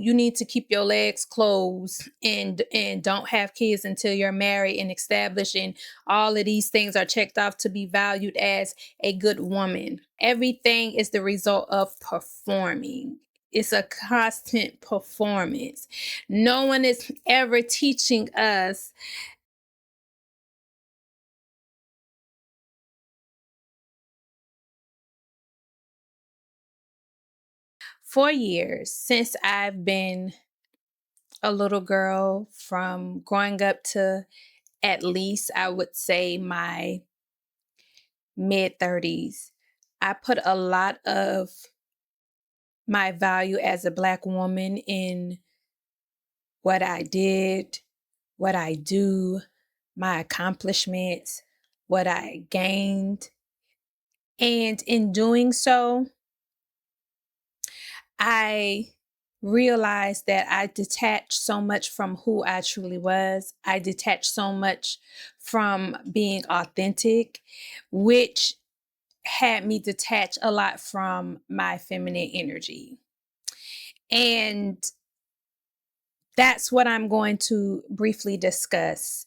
you need to keep your legs closed and don't have kids until you're married and established, and all of these things are checked off to be valued as a good woman. Everything is the result of performing. It's a constant performance. No one is ever teaching us. For years, since I've been a little girl, from growing up to at least I would say my mid 30s, I put a lot of my value as a Black woman in what I did, what I do, my accomplishments, what I gained. And in doing so, I realized that I detached so much from who I truly was. I detached so much from being authentic, which had me detach a lot from my feminine energy. And that's what I'm going to briefly discuss.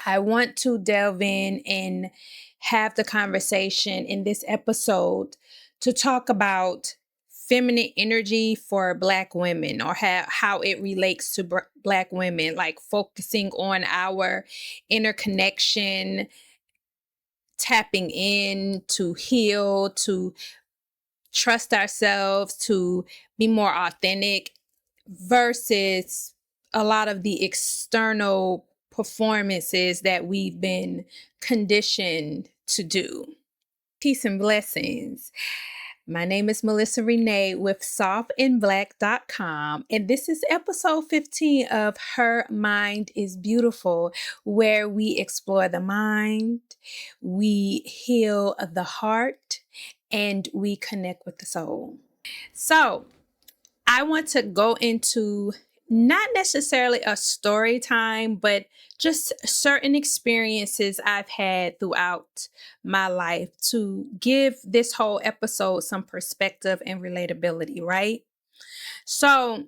I want to delve in and have the conversation in this episode to talk about feminine energy for Black women, or how it relates to Black women, like focusing on our interconnection, tapping in to heal, to trust ourselves, to be more authentic, versus a lot of the external performances that we've been conditioned to do. Peace and blessings. My name is Melissa Renee with softandblack.com, and this is episode 15 of Her Mind is Beautiful, where we explore the mind, we heal the heart, and we connect with the soul. So, I want to go into not necessarily a story time, but just certain experiences I've had throughout my life to give this whole episode some perspective and relatability, right? So,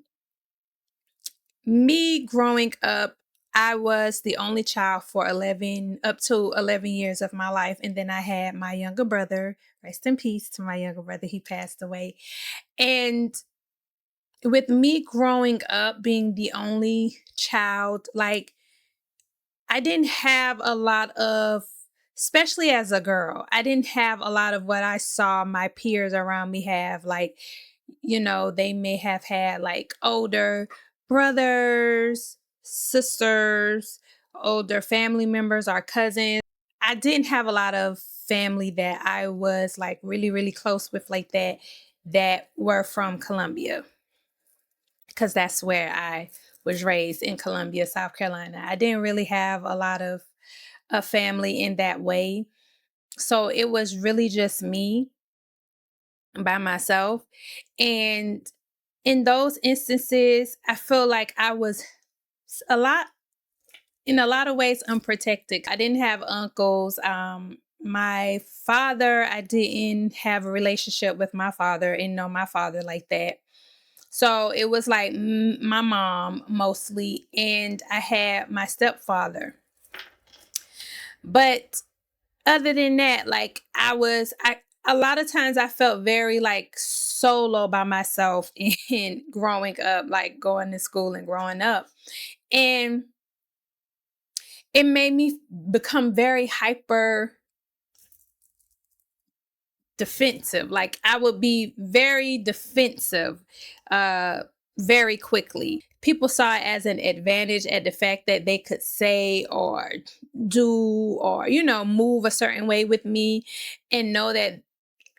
me growing up, I was the only child for 11, up to 11 years of my life. And then I had my younger brother, rest in peace to my younger brother, he passed away. And with me growing up being the only child, like, I didn't have a lot of, especially as a girl, I didn't have a lot of what I saw my peers around me have. Like, they may have had like older brothers, sisters, older family members, or cousins. I didn't have a lot of family that I was like really, really close with, like that were from Columbia, because that's where I was raised, in Columbia, South Carolina. I didn't really have a lot of a family in that way. So it was really just me by myself. And in those instances, I feel like I was a lot, in a lot of ways, unprotected. I didn't have uncles. My father, I didn't have a relationship with my father and know my father like that. So it was like my mom mostly, and I had my stepfather. But other than that, like, a lot of times I felt very like solo by myself in growing up, like going to school and growing up. And it made me become very hyper defensive. Like, I would be very defensive very quickly. People saw it as an advantage at the fact that they could say or do or, move a certain way with me, and know that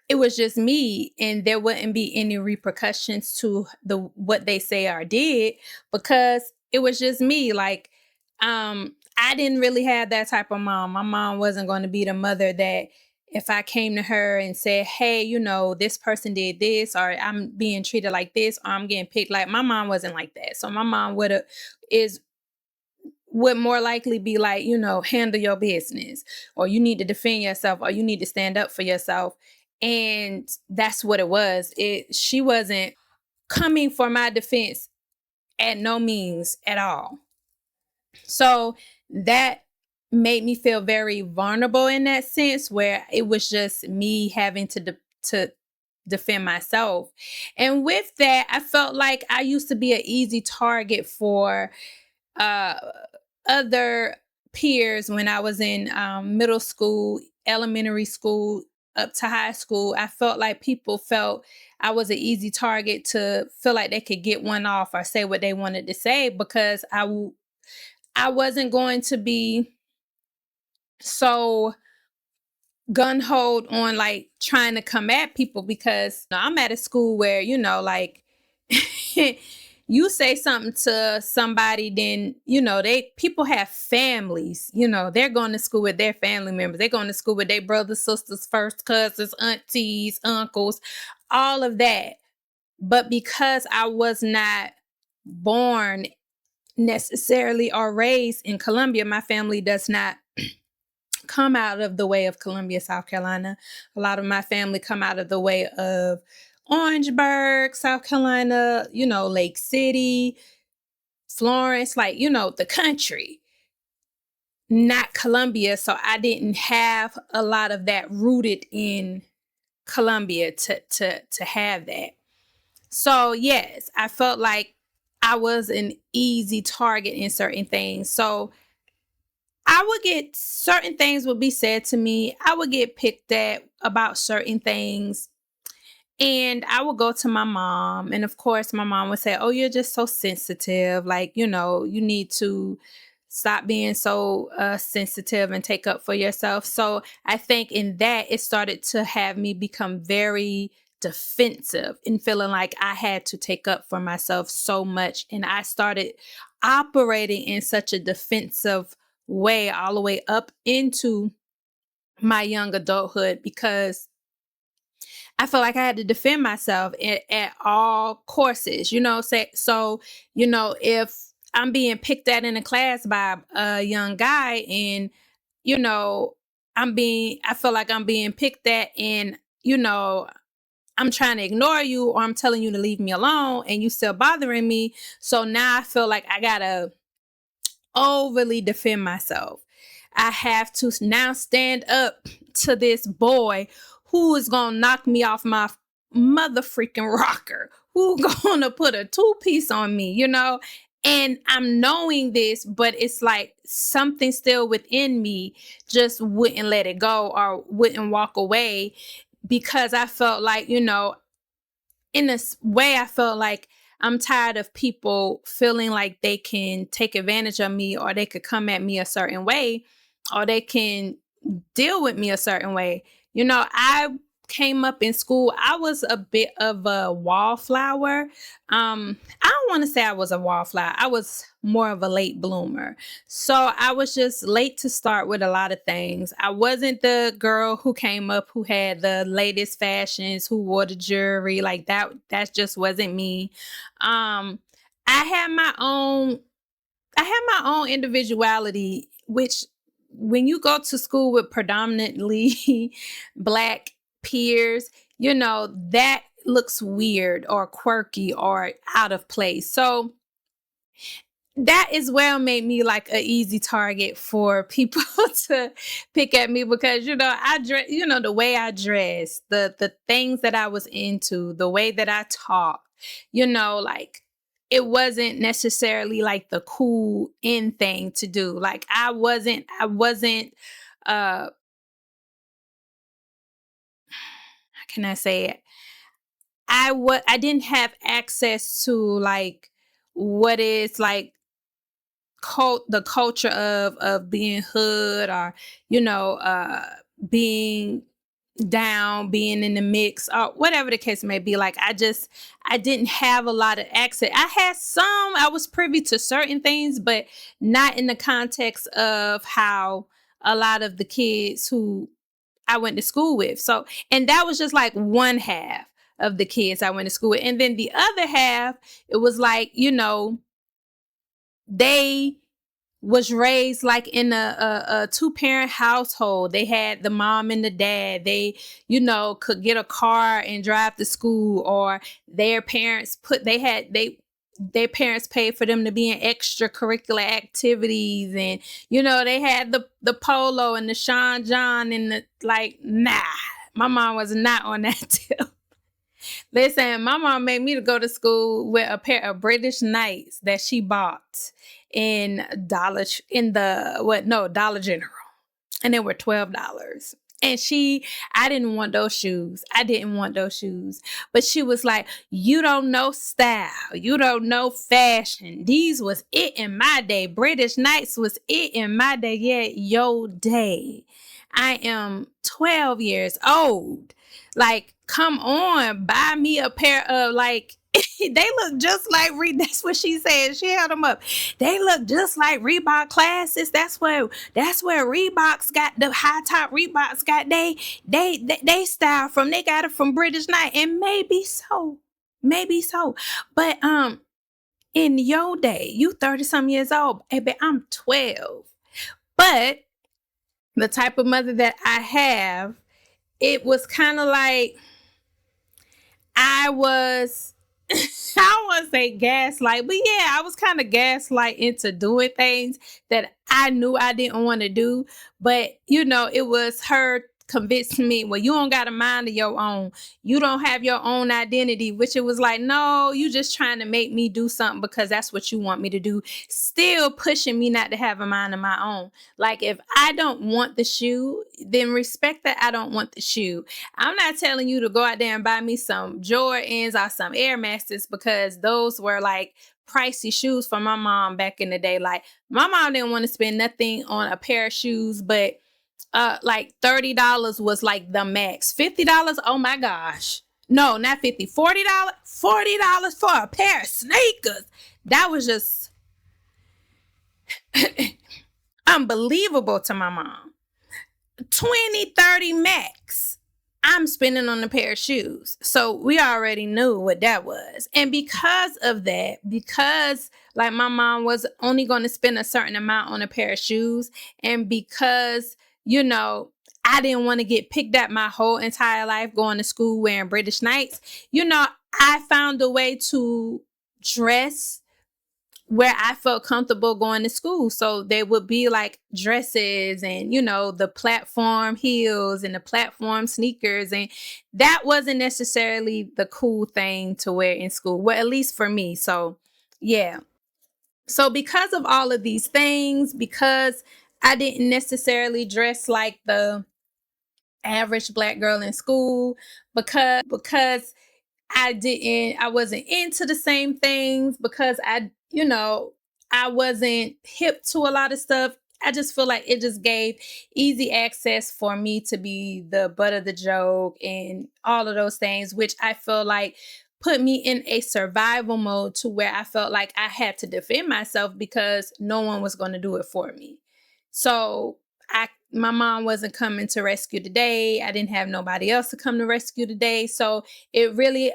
it was just me and there wouldn't be any repercussions to the what they say or did, because it was just me. Like, I didn't really have that type of mom. My mom wasn't going to be the mother that, if I came to her and said, hey, this person did this, or I'm being treated like this, or I'm getting picked, like, my mom wasn't like that. So my mom is would more likely be like, handle your business, or you need to defend yourself, or you need to stand up for yourself. And that's what it was. She wasn't coming for my defense at no means at all. So that made me feel very vulnerable in that sense, where it was just me having to defend myself. And with that, I felt like I used to be an easy target for uh, other peers when I was in middle school, elementary school, up to high school. I felt like people felt I was an easy target to feel like they could get one off or say what they wanted to say, because I wasn't going to be so gun hold on like trying to come at people, because I'm at a school where, like you say something to somebody, then, they people have families, they're going to school with their family members. They're going to school with their brothers, sisters, first cousins, aunties, uncles, all of that. But because I was not born necessarily or raised in Columbia, my family does not come out of the way of Columbia, South Carolina. A lot of my family come out of the way of Orangeburg, South Carolina, Lake City, Florence, like, the country, not Columbia. So I didn't have a lot of that rooted in Columbia to have that. So yes, I felt like I was an easy target in certain things. So I would get certain things would be said to me. I would get picked at about certain things. And I would go to my mom. And of course, my mom would say, "Oh, you're just so sensitive. Like, you need to stop being so sensitive and take up for yourself." So I think in that, it started to have me become very defensive and feeling like I had to take up for myself so much. And I started operating in such a defensive way all the way up into my young adulthood, because I felt like I had to defend myself at all courses, so, if I'm being picked at in a class by a young guy, and, you know, I feel like I'm being picked at, and, I'm trying to ignore you, or I'm telling you to leave me alone, and you still bothering me. So now I feel like I gotta overly defend myself. I have to now stand up to this boy who is gonna knock me off my mother freaking rocker, who gonna put a two-piece on me, And I'm knowing this, but it's like something still within me just wouldn't let it go or wouldn't walk away, because I felt like, in this way, I felt like I'm tired of people feeling like they can take advantage of me, or they could come at me a certain way, or they can deal with me a certain way. I came up in school, I was a bit of a wallflower. I don't want to say I was a wallflower. I was more of a late bloomer. So I was just late to start with a lot of things. I wasn't the girl who came up who had the latest fashions, who wore the jewelry like that. That just wasn't me. Um, I had my own I have my own individuality, which when you go to school with predominantly Black peers, that looks weird or quirky or out of place. So that as well made me like an easy target for people to pick at me, because I dress, the way I dress, the things that I was into, the way that I talked, like it wasn't necessarily like the cool in thing to do. Like I wasn't how can I say it? I didn't have access to like what is like the culture of being hood, or being down, being in the mix, or whatever the case may be. Like I didn't have a lot of access. I was privy to certain things, but not in the context of how a lot of the kids who I went to school with. So, and that was just like one half of the kids I went to school with, and then the other half, it was like, they was raised like in a two-parent household. They had the mom and the dad. They, could get a car and drive to school, or their parents their parents paid for them to be in extracurricular activities, and they had the polo and the Sean John and the, like, nah. My mom was not on that tip. Listen, my mom made me to go to school with a pair of British Knights that she bought in Dollar General, and they were $12. And I didn't want those shoes. I didn't want those shoes. But she was like, you don't know style. You don't know fashion. These was it in my day. British Knights was it in my day. Yeah, yo day. I am 12 years old. Like, come on, buy me a pair of, like, they look just like that's what she said. She held them up. They look just like Reebok Classics. That's where Reeboks got the high top Reeboks got they style from. They got it from British Knight, and maybe so. But in your day, you 30 some years old, baby, I'm 12. But the type of mother that I have, it was kind of like I was, I don't want to say gaslight, but yeah, I was kind of gaslight into doing things that I knew I didn't want to do. But, it was her convincing me, well, you don't got a mind of your own. You don't have your own identity, which it was like, no, you just trying to make me do something because that's what you want me to do. Still pushing me not to have a mind of my own. Like, if I don't want the shoe, then respect that I don't want the shoe. I'm not telling you to go out there and buy me some Jordans or some Air Maxes, because those were like pricey shoes for my mom back in the day. Like, my mom didn't want to spend nothing on a pair of shoes, but like $30 was like the max. $50, oh my gosh. No, not 50. $40. $40 for a pair of sneakers. That was just unbelievable to my mom. 20, 30 max. I'm spending on a pair of shoes. So we already knew what that was. And because of that, because like my mom was only going to spend a certain amount on a pair of shoes, and because, I didn't want to get picked at my whole entire life going to school wearing British Knights, I found a way to dress where I felt comfortable going to school. So there would be like dresses and, the platform heels and the platform sneakers. And that wasn't necessarily the cool thing to wear in school. Well, at least for me. So yeah. So because of all of these things, because I didn't necessarily dress like the average Black girl in school, because I wasn't into the same things, because I wasn't hip to a lot of stuff. I just feel like it just gave easy access for me to be the butt of the joke and all of those things, which I feel like put me in a survival mode to where I felt like I had to defend myself because no one was going to do it for me. So my mom wasn't coming to rescue the day. I didn't have nobody else to come to rescue the day. So it really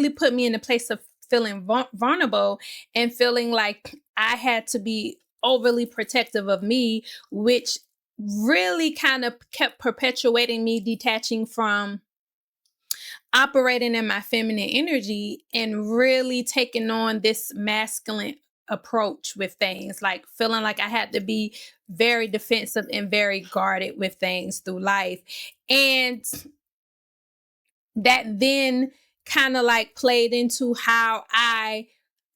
put me in a place of feeling vulnerable and feeling like I had to be overly protective of me, which really kind of kept perpetuating me detaching from operating in my feminine energy and really taking on this masculine approach with things, like feeling like I had to be very defensive and very guarded with things through life. And that then kind of like played into how I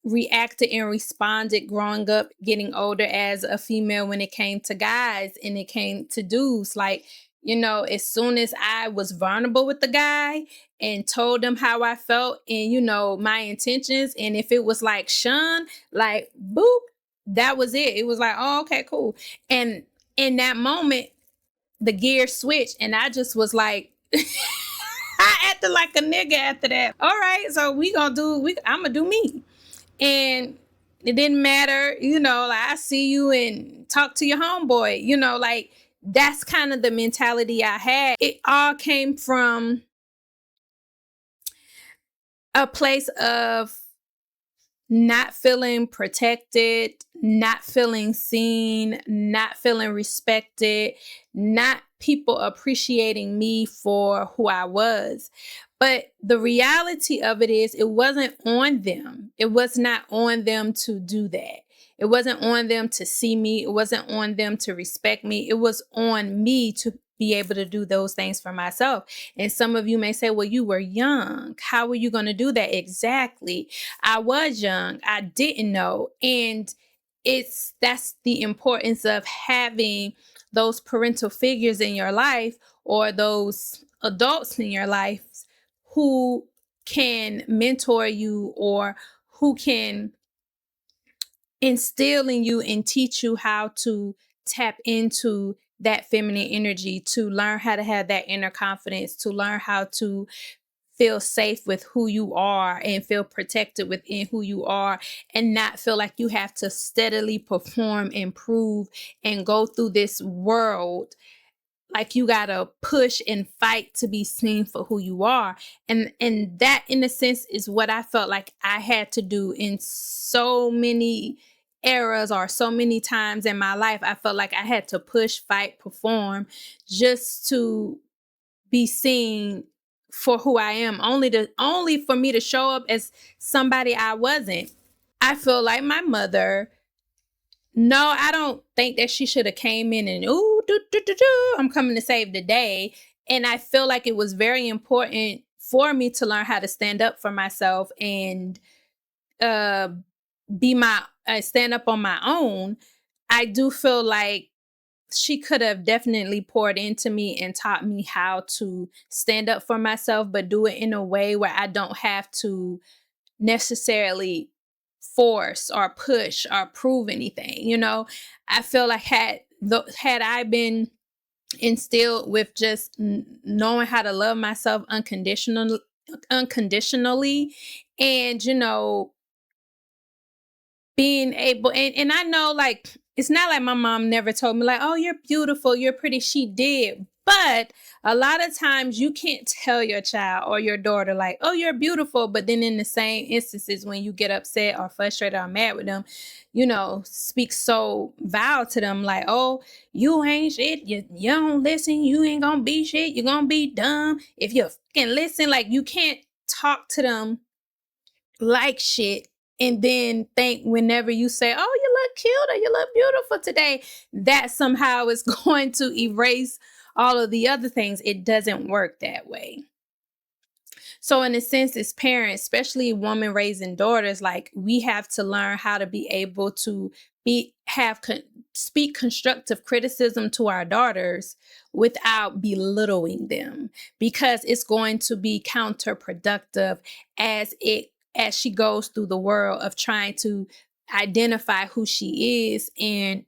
reacted and responded growing up, getting older as a female, when it came to guys and it came to dudes. Like, as soon as I was vulnerable with the guy and told them how I felt and, my intentions, and if it was like shun, like boop, that was it. It was like, oh, okay, cool. And in that moment, the gear switched, and I just was like, I acted like a nigga after that. All right, so I'm gonna do me. And it didn't matter, like I see you and talk to your homeboy, like that's kind of the mentality I had. It all came from a place of not feeling protected, not feeling seen, not feeling respected, not people appreciating me for who I was. But the reality of it is, it wasn't on them. It was not on them to do that. It wasn't on them to see me. It wasn't on them to respect me. It was on me to be able to do those things for myself. And some of you may say, well, you were young. How were you going to do that? Exactly. I was young. I didn't know. And that's the importance of having those parental figures in your life, or those adults in your life who can mentor you, or who can instill in you and teach you how to tap into that feminine energy, to learn how to have that inner confidence, to learn how to feel safe with who you are and feel protected within who you are, and not feel like you have to steadily perform, improve, and go through this world like you gotta push and fight to be seen for who you are. And that, in a sense, is what I felt like I had to do in so many eras, or so many times in my life. I felt like I had to push, fight, perform, just to be seen for who I am, only for me to show up as somebody I wasn't. I feel like my mother, no, I don't think that she should have came in and, ooh, I'm coming to save the day. And I feel like it was very important for me to learn how to stand up for myself, and uh be my stand up on my own. I do feel like she could have definitely poured into me and taught me how to stand up for myself, but do it in a way where I don't have to necessarily force or push or prove anything. I feel like had I been instilled with just knowing how to love myself unconditionally, and being able, and I know, like, it's not like my mom never told me, like, oh, you're beautiful, you're pretty. She did. But a lot of times you can't tell your child or your daughter, like, oh, you're beautiful, but then in the same instances, when you get upset or frustrated or mad with them, speak so vile to them, like, oh, you ain't shit, you don't listen, you ain't gonna be shit, you're gonna be dumb if you can listen. Like, you can't talk to them like shit, and then think whenever you say, oh, you look cute or you look beautiful today, that somehow is going to erase all of the other things. It doesn't work that way. So in a sense, as parents, especially women raising daughters, like, we have to learn how to be able to speak constructive criticism to our daughters without belittling them, because it's going to be counterproductive as she goes through the world of trying to identify who she is, and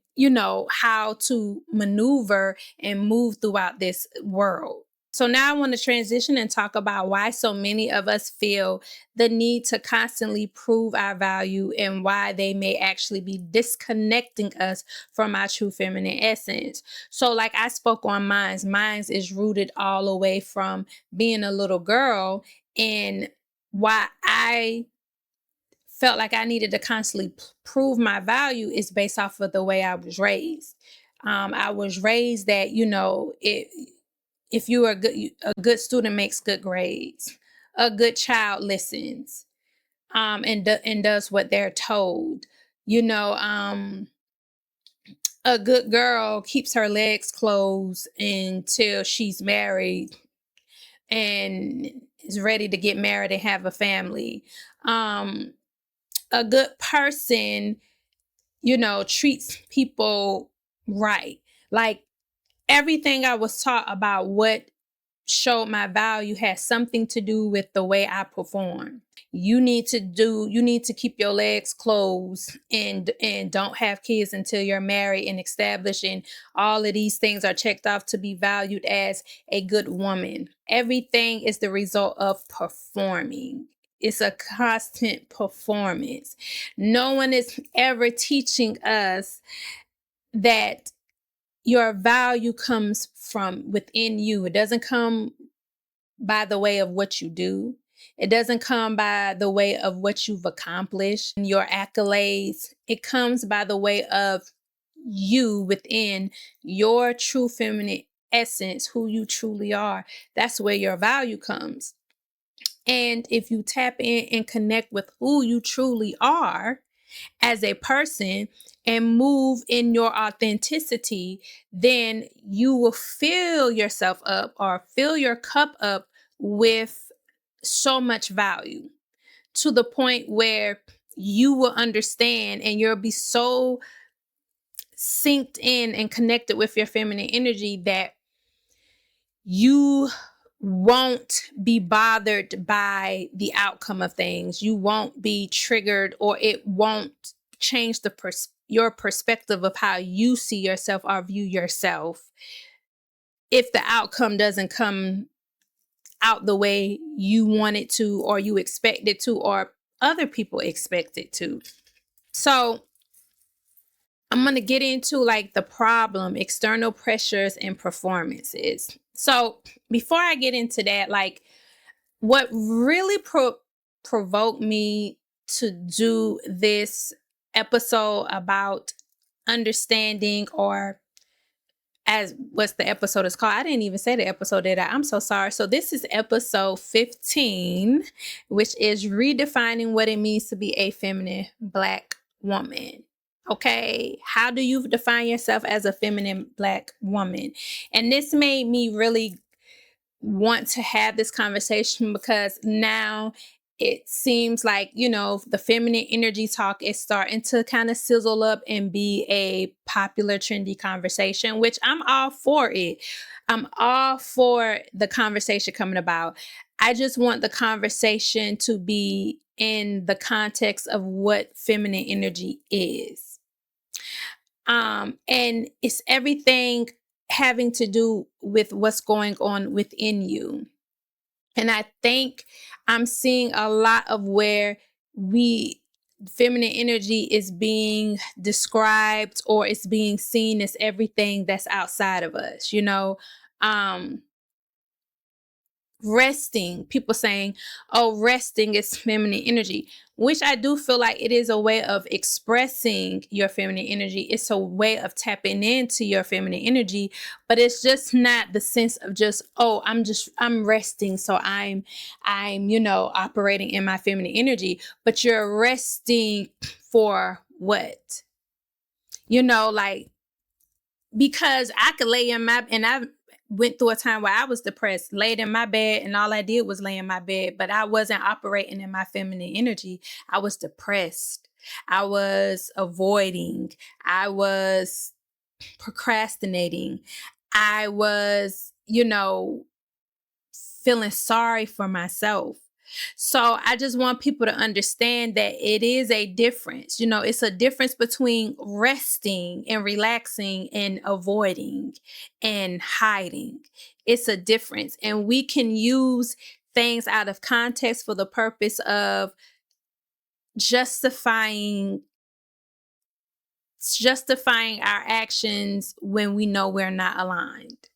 how to maneuver and move throughout this world. So now I want to transition and talk about why so many of us feel the need to constantly prove our value, and why they may actually be disconnecting us from our true feminine essence. So, like I spoke on mine's is rooted all the way from being a little girl, and why I felt like I needed to constantly prove my value is based off of the way I was raised. I was raised that, if you are a good student makes good grades. A good child listens, and does what they're told. A good girl keeps her legs closed until she's married and is ready to get married and have a family. A good person, treats people right. Like, everything I was taught about what showed my value has something to do with the way I perform. You need to keep your legs closed, and don't have kids until you're married and established, and all of these things are checked off to be valued as a good woman. Everything is the result of performing. It's a constant performance. No one is ever teaching us that your value comes from within you. It doesn't come by the way of what you do. It doesn't come by the way of what you've accomplished, your accolades. It comes by the way of you within your true feminine essence, who you truly are. That's where your value comes. And if you tap in and connect with who you truly are as a person and move in your authenticity, then you will fill yourself up or fill your cup up with so much value, to the point where you will understand and you'll be so synced in and connected with your feminine energy that you won't be bothered by the outcome of things. You won't be triggered, or it won't change your perspective of how you see yourself or view yourself if the outcome doesn't come out the way you want it to, or you expect it to, or other people expect it to. So I'm going to get into like the problem, external pressures and performances. So before I get into that, like what really provoked me to do this episode about understanding, or as what's the episode is called. I didn't even say the episode, did I? I'm so sorry. So this is episode 15, which is redefining what it means to be a feminine Black woman. Okay, how do you define yourself as a feminine Black woman? And this made me really want to have this conversation, because now it seems like, the feminine energy talk is starting to kind of sizzle up and be a popular, trendy conversation, which I'm all for it. I'm all for the conversation coming about. I just want the conversation to be in the context of what feminine energy is. And it's everything having to do with what's going on within you. And I think I'm seeing a lot of where feminine energy is being described, or it's being seen as everything that's outside of us, resting, people saying, oh, resting is feminine energy, which I do feel like it is a way of expressing your feminine energy. It's a way of tapping into your feminine energy, but it's just not the sense of just, oh, I'm resting, so I'm operating in my feminine energy. But you're resting for what? Like, because I could lay in and I went through a time where I was depressed, laid in my bed, and all I did was lay in my bed, but I wasn't operating in my feminine energy. I was depressed. I was avoiding. I was procrastinating. I was, feeling sorry for myself. So I just want people to understand that it is a difference. It's a difference between resting and relaxing and avoiding and hiding. It's a difference. And we can use things out of context for the purpose of justifying our actions when we know we're not aligned.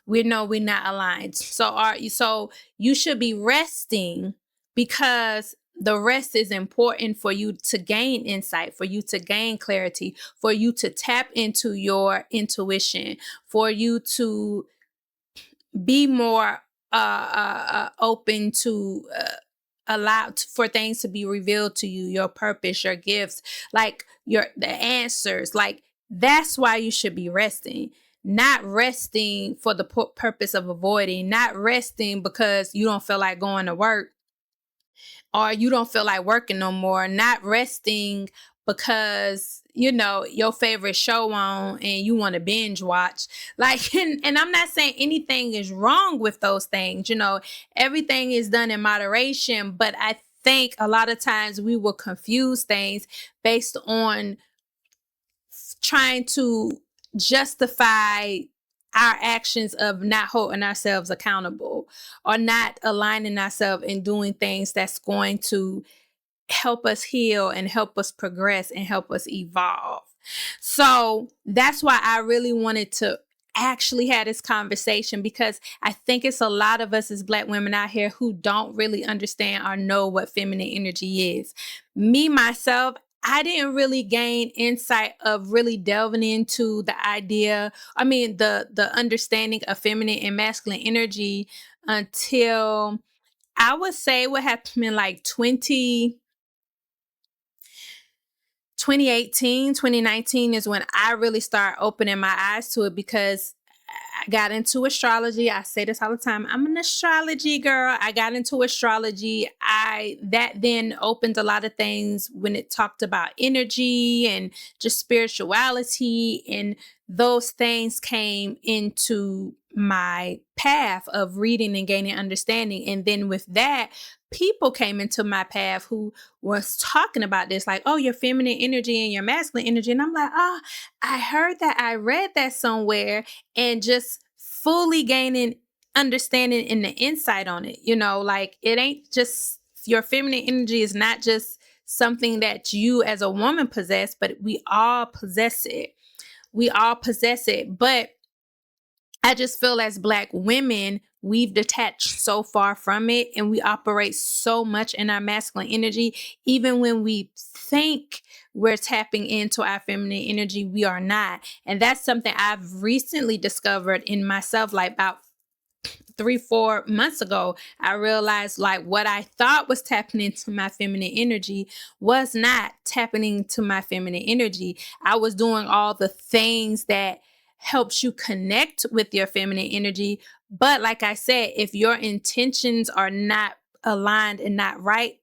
We know we're not aligned. So you should be resting, because the rest is important for you to gain insight, for you to gain clarity, for you to tap into your intuition, for you to be more open to allow for things to be revealed to you, your purpose, your gifts, like the answers. Like, that's why you should be resting. Not resting for the purpose of avoiding, not resting because you don't feel like going to work, or you don't feel like working no more, not resting because your favorite show on and you want to binge watch. Like, and I'm not saying anything is wrong with those things. Everything is done in moderation, but I think a lot of times we will confuse things based on trying to justify our actions of not holding ourselves accountable, or not aligning ourselves and doing things that's going to help us heal and help us progress and help us evolve. So that's why I really wanted to actually have this conversation, because I think it's a lot of us as Black women out here who don't really understand or know what feminine energy is. Me, myself, I didn't really gain insight of really delving into the idea, I mean, the understanding of feminine and masculine energy until I would say what happened in like 2018, 2019 is when I really started opening my eyes to it, because I got into astrology. I say this all the time. I'm an astrology girl. I got into astrology. That then opened a lot of things when it talked about energy and just spirituality, and those things came into my path of reading and gaining understanding. And then with that, people came into my path who was talking about this, like, oh, your feminine energy and your masculine energy. And I'm like, oh, I heard that. I read that somewhere, and just fully gaining understanding and the insight on it. Like, it ain't just, your feminine energy is not just something that you as a woman possess, but we all possess it. We all possess it. But I just feel as Black women, we've detached so far from it, and we operate so much in our masculine energy. Even when we think we're tapping into our feminine energy, we are not. And that's something I've recently discovered in myself, like about 3-4 months ago. I realized, like, what I thought was tapping into my feminine energy was not tapping into my feminine energy. I was doing all the things that helps you connect with your feminine energy. But like I said, if your intentions are not aligned and not right,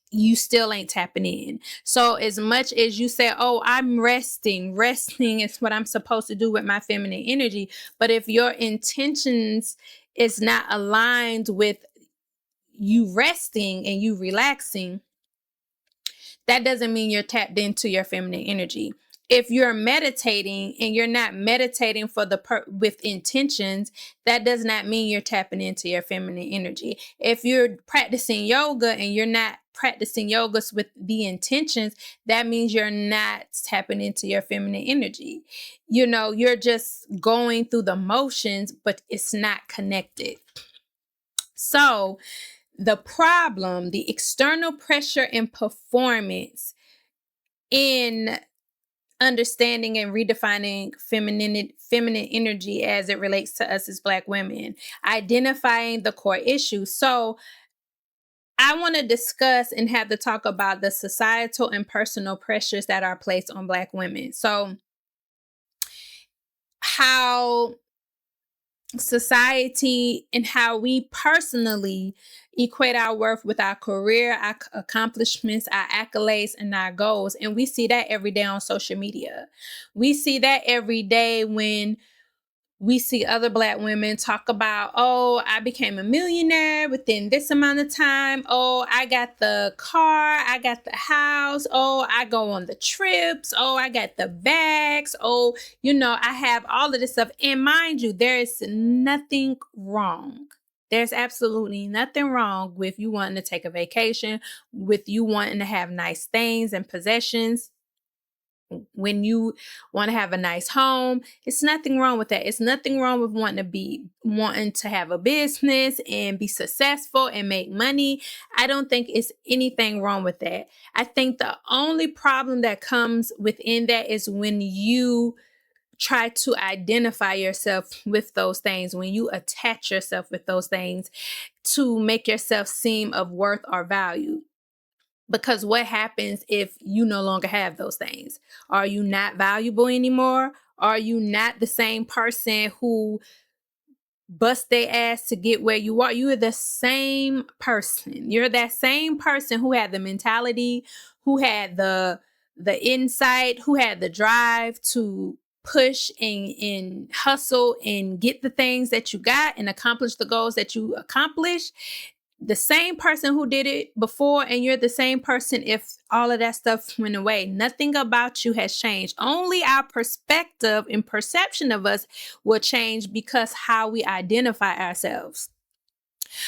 you still ain't tapping in. So as much as you say, oh, I'm resting is what I'm supposed to do with my feminine energy. But if your intentions is not aligned with you resting and you relaxing, that doesn't mean you're tapped into your feminine energy. If you're meditating and you're not meditating for with intentions, that does not mean you're tapping into your feminine energy. If you're practicing yoga and you're not practicing yoga with the intentions, that means you're not tapping into your feminine energy. You're just going through the motions, but it's not connected. So the problem, the external pressure and performance in understanding and redefining feminine energy as it relates to us as Black women, identifying the core issues. So I want to discuss and have the talk about the societal and personal pressures that are placed on Black women. So how society and how we personally equate our worth with our career, our accomplishments, our accolades, and our goals. And we see that every day on social media. We see that every day when we see other Black women talk about, oh, I became a millionaire within this amount of time. Oh, I got the car. I got the house. Oh, I go on the trips. Oh, I got the bags. Oh, I have all of this stuff. And mind you, there is nothing wrong. There's absolutely nothing wrong with you wanting to take a vacation, with you wanting to have nice things and possessions. When you want to have a nice home, it's nothing wrong with that. It's nothing wrong with wanting to have a business and be successful and make money. I don't think it's anything wrong with that. I think the only problem that comes within that is when you try to identify yourself with those things, when you attach yourself with those things to make yourself seem of worth or value. Because what happens if you no longer have those things? Are you not valuable anymore? Are you not the same person who bust their ass to get where you are? You are the same person. You're that same person who had the mentality, who had the insight, who had the drive to push and hustle and get the things that you got and accomplish the goals that you accomplished. The same person who did it before, and you're the same person if all of that stuff went away. Nothing about you has changed. Only our perspective and perception of us will change because how we identify ourselves.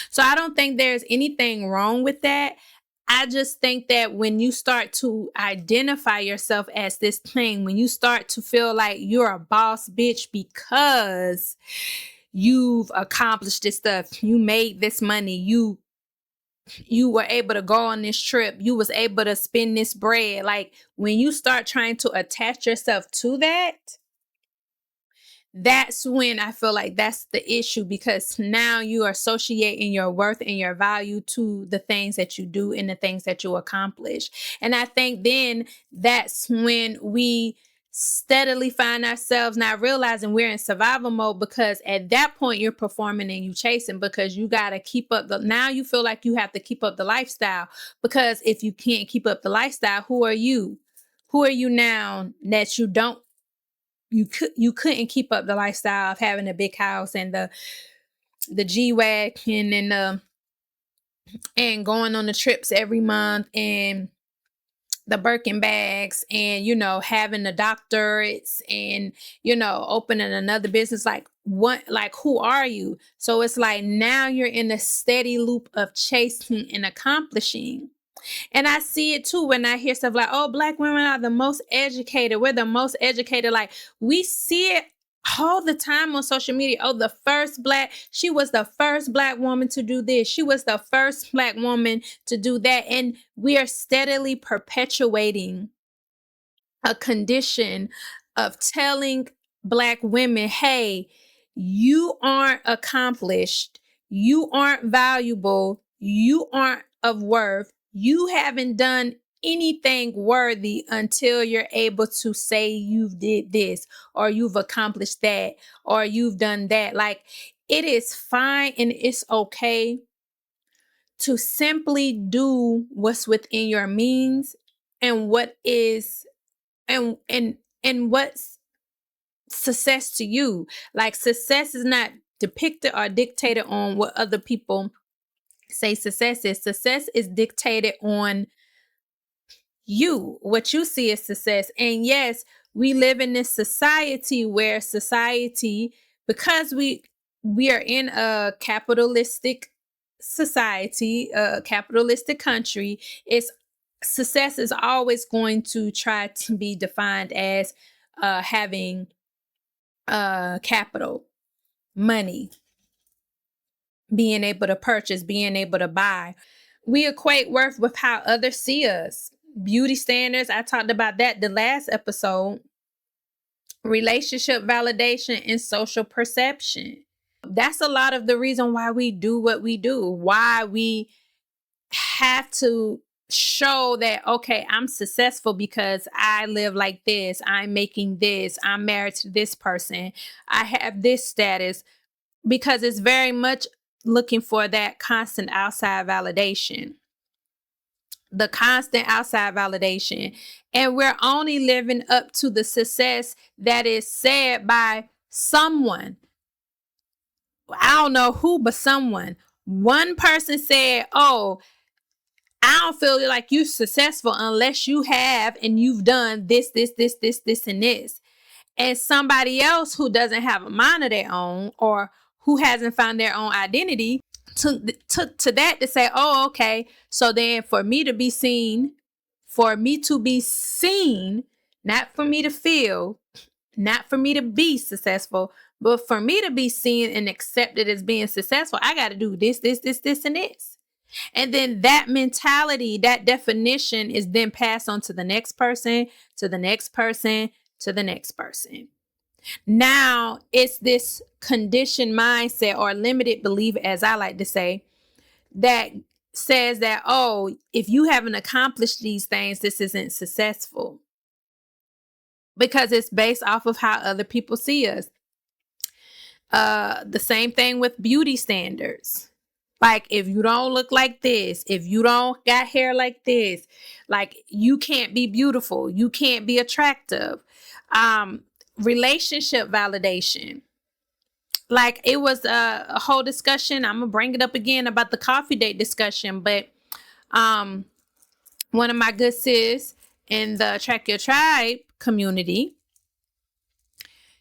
So I don't think there's anything wrong with that. I just think that when you start to identify yourself as this thing, when you start to feel like you're a boss bitch because you've accomplished this stuff, you made this money, you were able to go on this trip, you was able to spend this bread. Like when you start trying to attach yourself to that, that's when I feel like that's the issue, because now you are associating your worth and your value to the things that you do and the things that you accomplish. And I think then that's when we steadily find ourselves not realizing we're in survival mode, because at that point you're performing and you chasing, because you got to keep up now you feel like you have to keep up the lifestyle, because if you can't keep up the lifestyle, who are you? Who are you now that you couldn't keep up the lifestyle of having a big house and the G-Wagon and going on the trips every month and the Birkin bags and having the doctorates and opening another business? Like what, like who are you? So it's like now you're in a steady loop of chasing and accomplishing. And I see it too when I hear stuff like, oh, Black women are the most educated. We're the most educated. Like we see it all the time on social media. Oh, she was the first Black woman to do this. She was the first Black woman to do that. And we are steadily perpetuating a condition of telling Black women, hey, you aren't accomplished, you aren't valuable, you aren't of worth, you haven't done anything worthy until you're able to say you've did this or you've accomplished that or you've done that. Like it is fine and it's okay to simply do what's within your means and what is and what's success to you. Like success is not depicted or dictated on what other people say success is. Success is dictated on you, what you see as success. And yes, we live in this society where because we are in a capitalistic society, a capitalistic country, it's success is always going to try to be defined as having capital, money, being able to purchase, being able to buy. We equate worth with how others see us. Beauty standards, I talked about that the last episode. Relationship validation and social perception. That's a lot of the reason why we do what we do, why we have to show that, okay, I'm successful because I live like this, I'm making this, I'm married to this person, I have this status, because it's very much looking for that constant outside validation. The constant outside validation. And we're only living up to the success that is said by someone. I don't know who, but someone. One person said, oh, I don't feel like you're successful unless you have and you've done this, and this. And somebody else who doesn't have a mind of their own or who hasn't found their own identity took to that to say, oh, okay, so then for me to be seen, not for me to feel, not for me to be successful, but for me to be seen and accepted as being successful, I got to do this, and this. And then that mentality, that definition is then passed on to the next person, to the next person, to the next person. Now it's this conditioned mindset or limited belief, as I like to say, that says that, oh, if you haven't accomplished these things, this isn't successful. Because it's based off of how other people see us. The same thing with beauty standards. Like if you don't look like this, if you don't got hair like this, like you can't be beautiful, you can't be attractive. Relationship validation. Like it was a whole discussion. I'm gonna bring it up again about the coffee date discussion, but one of my good sis in the Track Your Tribe community,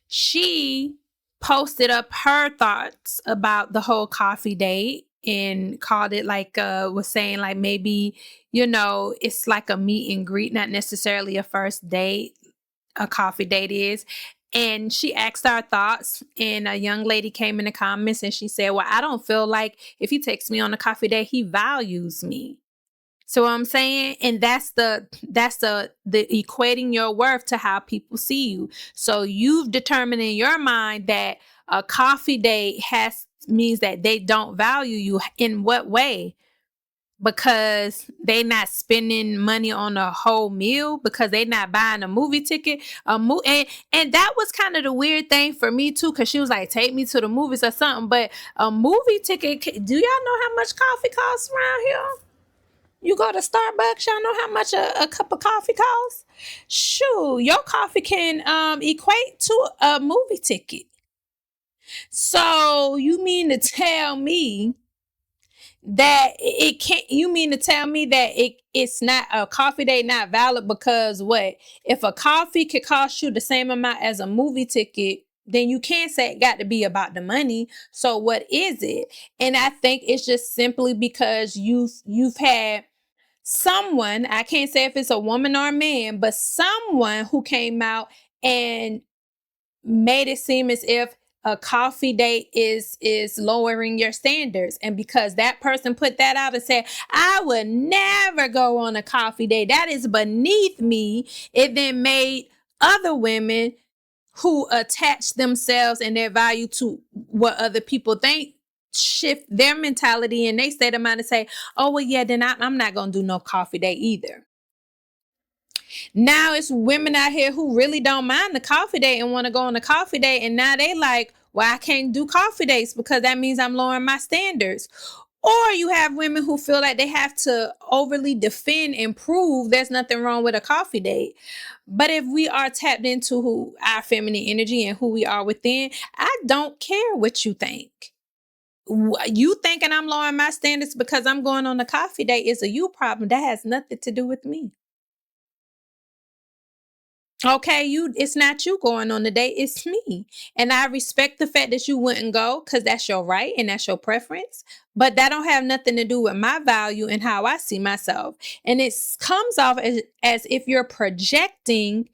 she posted up her thoughts about the whole coffee date and called it like was saying like maybe it's like a meet and greet, not necessarily a first date. A coffee date is. And she asked our thoughts, and a young lady came in the comments and she said, well, I don't feel like if he takes me on a coffee date, he values me. So what I'm saying, and that's the equating your worth to how people see you. So you've determined in your mind that a coffee date means that they don't value you. In what way? Because they not spending money on a whole meal, because they not buying a movie ticket, and that was kind of the weird thing for me too, because she was like, take me to the movies or something. But a movie ticket, do y'all know how much coffee costs around here? You go to Starbucks, y'all know how much a cup of coffee costs? Shoot, your coffee can equate to a movie ticket. So you mean to tell me that it can't, you mean to tell me that it's not a coffee date not valid? Because what if a coffee could cost you the same amount as a movie ticket, then you can't say it got to be about the money. So what is it? And I think it's just simply because you've had someone, I can't say if it's a woman or a man, but someone who came out and made it seem as if a coffee date is lowering your standards. And because that person put that out and said, I would never go on a coffee date, that is beneath me, it then made other women who attach themselves and their value to what other people think shift their mentality, and they state of mind and say, oh well, yeah, then I'm not gonna do no coffee date either. Now it's women out here who really don't mind the coffee date and want to go on a coffee date. And now they like, well, I can't do coffee dates because that means I'm lowering my standards. Or you have women who feel like they have to overly defend and prove there's nothing wrong with a coffee date. But if we are tapped into our feminine energy and who we are within, I don't care what you think. You thinking I'm lowering my standards because I'm going on a coffee date is a you problem. That has nothing to do with me. Okay, it's not you going on the date, it's me. And I respect the fact that you wouldn't go because that's your right and that's your preference. But that don't have nothing to do with my value and how I see myself. And it comes off as if you're projecting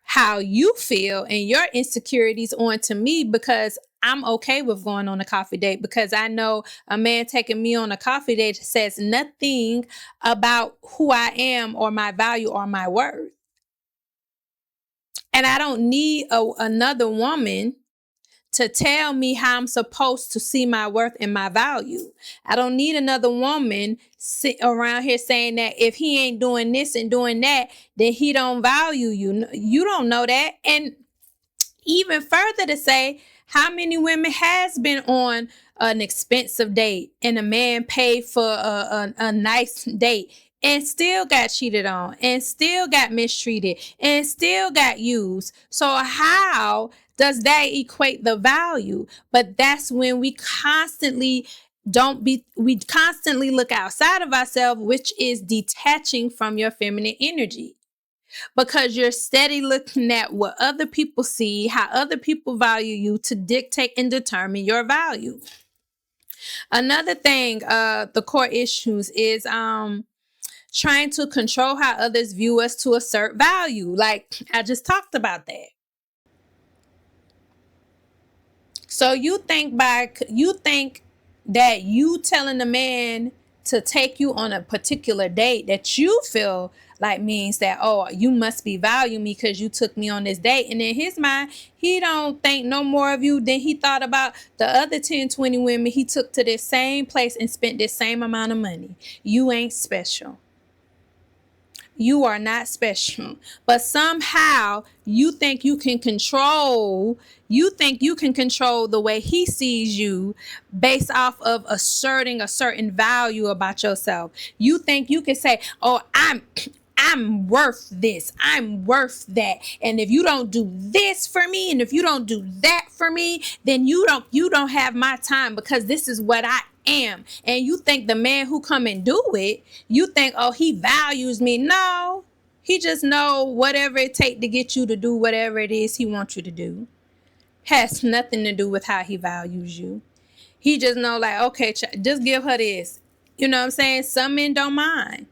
how you feel and your insecurities onto me, because I'm okay with going on a coffee date, because I know a man taking me on a coffee date says nothing about who I am or my value or my worth. And I don't need another woman to tell me how I'm supposed to see my worth and my value. I don't need another woman sit around here saying that if he ain't doing this and doing that, then he don't value you. You don't know that. And even further to say, how many women has been on an expensive date and a man paid for a nice date and still got cheated on and still got mistreated and still got used? So how does that equate the value? But that's when we constantly look outside of ourselves, which is detaching from your feminine energy. Because you're steady looking at what other people see, how other people value you to dictate and determine your value. Another thing, the core issues is trying to control how others view us to assert value. Like I just talked about that. So you think that you telling a man to take you on a particular date that you feel like means that, oh, you must be valuing me because you took me on this date. And in his mind, he don't think no more of you than he thought about the other 10, 20 women he took to this same place and spent this same amount of money. You ain't special. You are not special. But somehow you think you can control the way he sees you based off of asserting a certain value about yourself. You think you can say, oh, I'm worth this. I'm worth that. And if you don't do this for me, and if you don't do that for me, then you don't have my time, because this is what I am. And you think the man who come and do it, you think, oh, he values me. No, he just know whatever it take to get you to do whatever it is he wants you to do has nothing to do with how he values you. He just know, like, okay, just give her this. You know what I'm saying? Some men don't mind.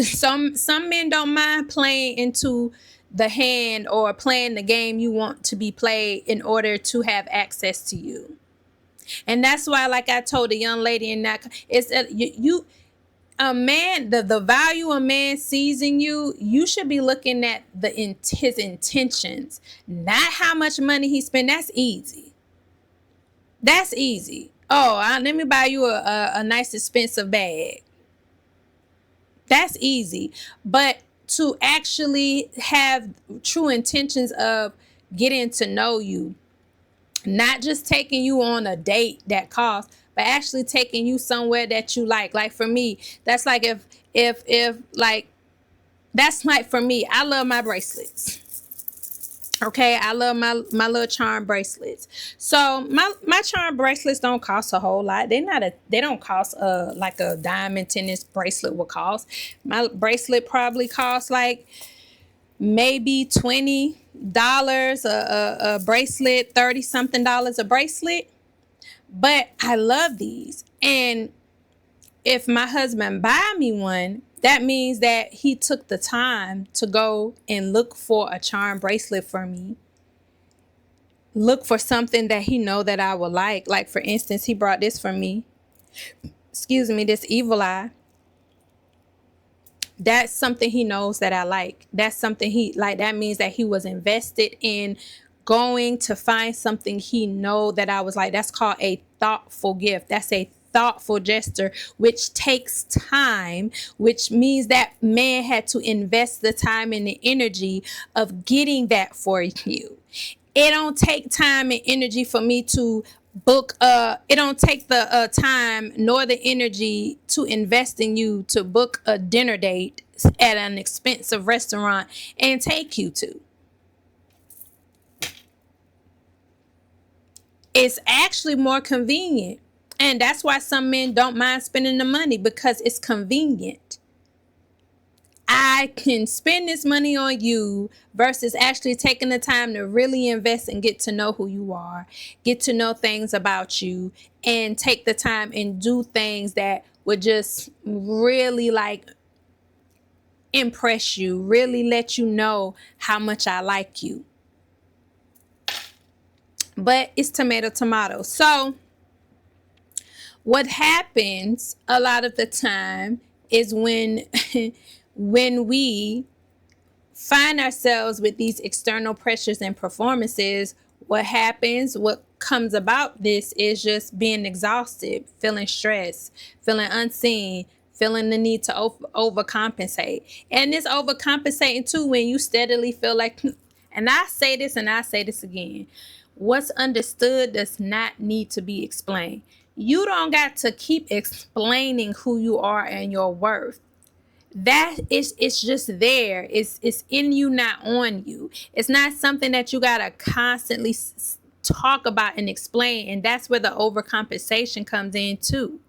Some men don't mind playing into the hand or playing the game you want to be played in order to have access to you. And that's why, like I told a young lady in that, it's you a man, the value a man sees in you, you should be looking at his intentions, not how much money he spent. That's easy. That's easy. Oh, let me buy you a nice expensive bag. That's easy. But to actually have true intentions of getting to know you, not just taking you on a date that costs, but actually taking you somewhere that you like. Like for me, that's like if like that's like for me, I love my bracelets. Okay, I love my little charm bracelets. So my charm bracelets don't cost a whole lot. They don't cost like a diamond tennis bracelet would cost. My bracelet probably costs like maybe $20 a bracelet, 30 something dollars a bracelet. But I love these. And if my husband buy me one, that means that he took the time to go and look for a charm bracelet for me. Look for something that he know that I would like. Like for instance, he brought this for me. Excuse me, this evil eye. That's something he knows that I like. That's something he like. That means that he was invested in going to find something he know that I was like. That's called a thoughtful gift. That's a thoughtful gesture, which takes time, which means that man had to invest the time and the energy of getting that for you. It don't take time and energy for me to book it don't take the time nor the energy to invest in you to book a dinner date at an expensive restaurant and take you to. It's actually more convenient, and that's why some men don't mind spending the money, because it's convenient. I can spend this money on you versus actually taking the time to really invest and get to know who you are, get to know things about you, and take the time and do things that would just really like impress you, really let you know how much I like you. But it's tomato, tomato. So, what happens a lot of the time is when when we find ourselves with these external pressures and performances, what happens, what comes about this is just being exhausted, feeling stressed, feeling unseen, feeling the need to overcompensate. And it's overcompensating too when you steadily feel like, and I say this and I say this again, what's understood does not need to be explained. You don't got to keep explaining who you are and your worth. That is, it's just there. It's in you, not on you. It's not something that you gotta constantly talk about and explain. And that's where the overcompensation comes in too,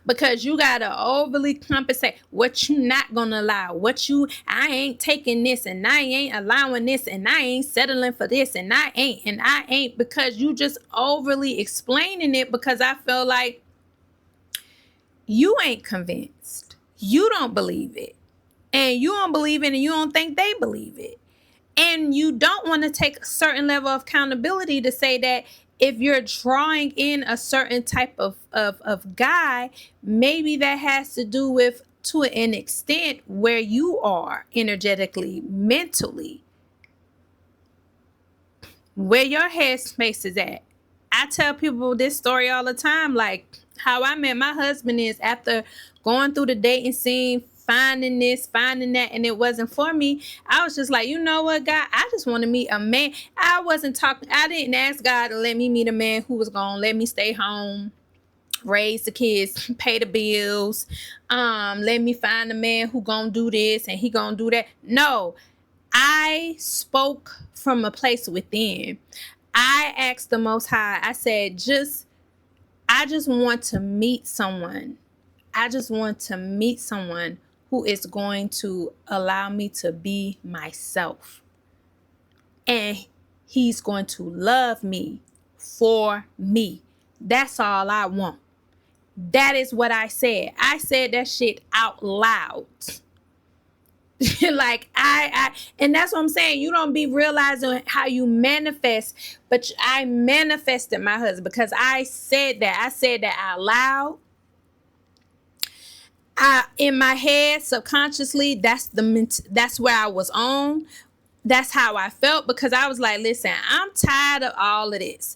because you gotta overly compensate what you not gonna allow, what you, I ain't taking this and I ain't allowing this and I ain't settling for this and I ain't, because you just overly explaining it, because I feel like you ain't convinced, you don't believe it, and you don't believe it and you don't think they believe it. And you don't want to take a certain level of accountability to say that if you're drawing in a certain type of guy, maybe that has to do with, to an extent, where you are energetically, mentally, where your headspace is at. I tell people this story all the time, like how I met my husband is after going through the dating scene, finding this, finding that, and it wasn't for me. I was just like, you know what, God, I just want to meet a man. I didn't ask God to let me meet a man who was gonna let me stay home, raise the kids, pay the bills, let me find a man who gonna do this and he gonna do that. No, I spoke from a place within. I asked the Most High, I said, I just want to meet someone. I just want to meet someone who is going to allow me to be myself. And he's going to love me for me. That's all I want. That is what I said. I said that shit out loud. Like and that's what I'm saying. You don't be realizing how you manifest, but I manifested my husband because I said that. I said that out loud. I in my head subconsciously, that's where I was on. That's how I felt because I was like, listen, I'm tired of all of this.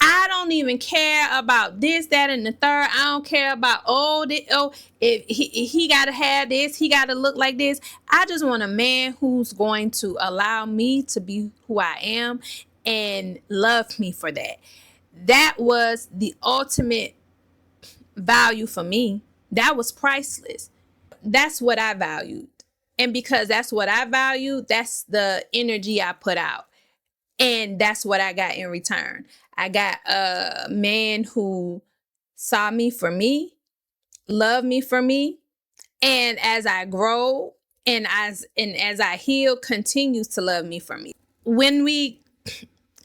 I don't even care about this, that, and the third. I don't care about if he gotta have this, he gotta look like this. I just want a man who's going to allow me to be who I am and love me for that. That was the ultimate value for me. That was priceless. That's what I valued. And because that's what I valued, that's the energy I put out. And that's what I got in return. I got a man who saw me for me, loved me for me, and as I grow and as I heal, continues to love me for me. When we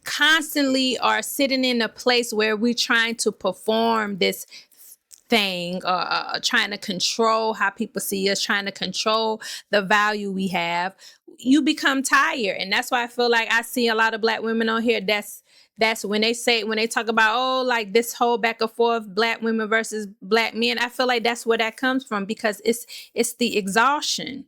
constantly are sitting in a place where we're trying to perform this thing, trying to control how people see us, trying to control the value we have, you become tired. And that's why I feel like I see a lot of Black women on here. That's when they talk about, oh, like this whole back and forth, Black women versus Black men. I feel like that's where that comes from because it's the exhaustion.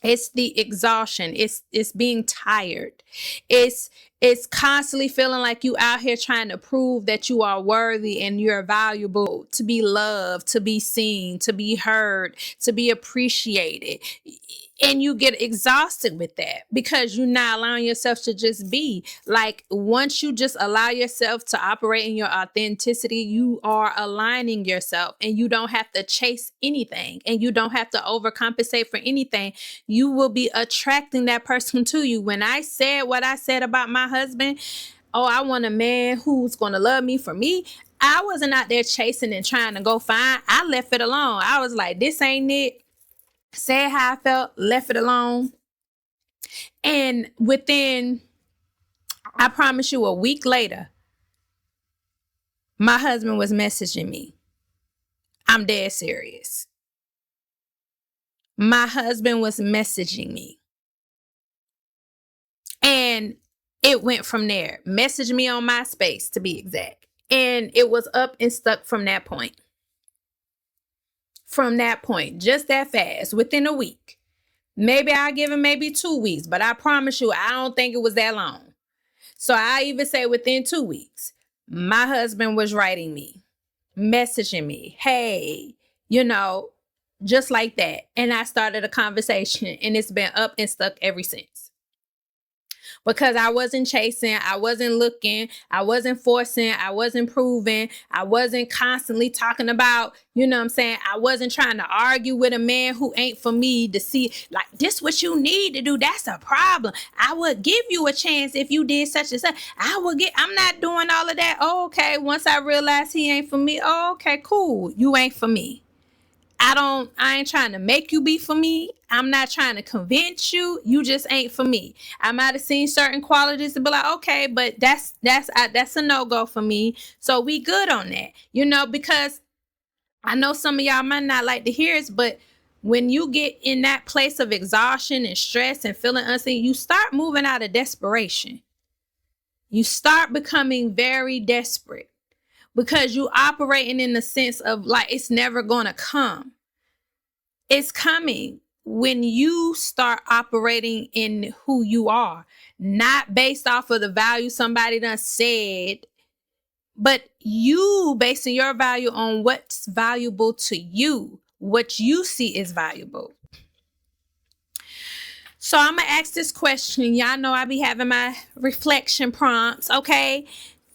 It's the exhaustion. It's being tired. It's it's constantly feeling like you out here trying to prove that you are worthy and you're valuable, to be loved, to be seen, to be heard, to be appreciated. And you get exhausted with that because you're not allowing yourself to just be. Like once you just allow yourself to operate in your authenticity, you are aligning yourself and you don't have to chase anything and you don't have to overcompensate for anything. You will be attracting that person to you. When I said what I said about my husband, oh, I want a man who's going to love me for me. I wasn't out there chasing and trying to go find. I left it alone. I was like, this ain't it. Said how I felt, left it alone. And within, I promise you, a week later, my husband was messaging me. I'm dead serious. My husband was messaging me. And it went from there. Message me on MySpace, to be exact. And it was up and stuck from that point. From that point, just that fast, within a week. Maybe I'll give him maybe 2 weeks, but I promise you, I don't think it was that long. So I even say within 2 weeks, my husband was writing me, messaging me, hey, just like that. And I started a conversation and it's been up and stuck ever since. Because I wasn't chasing, I wasn't looking, I wasn't forcing, I wasn't proving, I wasn't constantly talking about, what I'm saying? I wasn't trying to argue with a man who ain't for me to see, like, this what you need to do. That's a problem. I would give you a chance if you did such and such. I'm not doing all of that. Oh, okay. Once I realize he ain't for me, oh, okay, cool. You ain't for me. I ain't trying to make you be for me. I'm not trying to convince you. You just ain't for me. I might have seen certain qualities and be like, okay, but that's a no-go for me. So we good on that, because I know some of y'all might not like to hear it, but when you get in that place of exhaustion and stress and feeling unseen, you start moving out of desperation. You start becoming very desperate because you operating in the sense of like, it's never going to come. It's coming when you start operating in who you are, not based off of the value somebody done said, but you basing your value on what's valuable to you, what you see is valuable. So I'm going to ask this question. Y'all know I be having my reflection prompts, okay?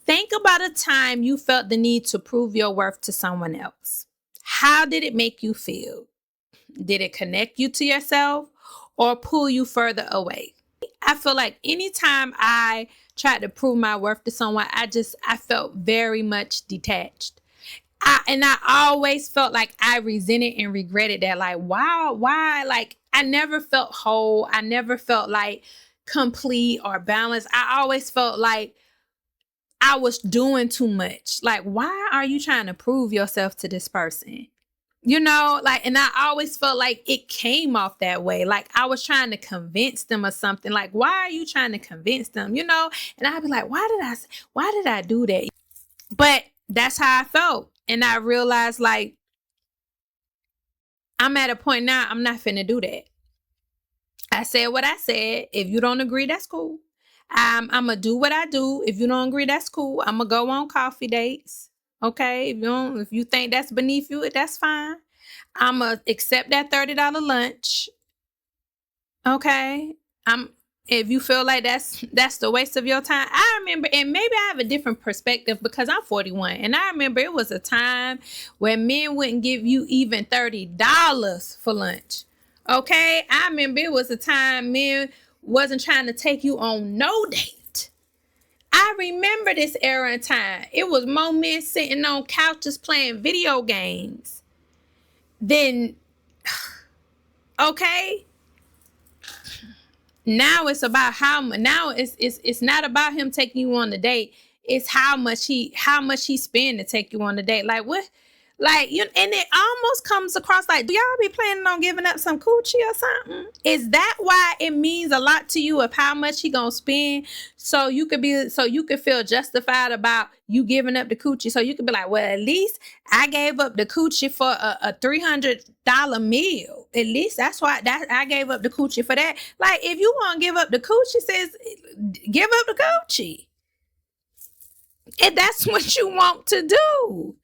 Think about a time you felt the need to prove your worth to someone else. How did it make you feel? Did it connect you to yourself or pull you further away? I feel like anytime I tried to prove my worth to someone, I felt very much detached. I always felt like I resented and regretted that. Like, why? Like, I never felt whole. I never felt like complete or balanced. I always felt like I was doing too much. Like, why are you trying to prove yourself to this person? Like, and I always felt like it came off that way. Like I was trying to convince them or something. Like, why are you trying to convince them? And I'd be like, why did I do that? But that's how I felt. And I realized, like, I'm at a point now, I'm not finna do that. I said what I said. If you don't agree, that's cool. I'm gonna do what I do. If you don't agree, that's cool. I'm gonna go on coffee dates. Okay. If you think that's beneath you, that's fine. I'm gonna accept that $30 lunch. Okay. I'm If you feel like that's the waste of your time. I remember, and maybe I have a different perspective because I'm 41, and I remember it was a time when men wouldn't give you even $30 for lunch. Okay, I remember it was a time men wasn't trying to take you on no date. I remember this era and time. It was more men sitting on couches playing video games than okay. Now it's about how now it's not about him taking you on the date. It's how much he spend to take you on the date. Like what? Like and it almost comes across like, do y'all be planning on giving up some coochie or something? Is that why it means a lot to you of how much he gonna spend? So you could feel justified about you giving up the coochie. So you could be like, well, at least I gave up the coochie for a $300 meal. At least that's why I gave up the coochie for that. Like if you want to give up the coochie, says give up the coochie. If that's what you want to do.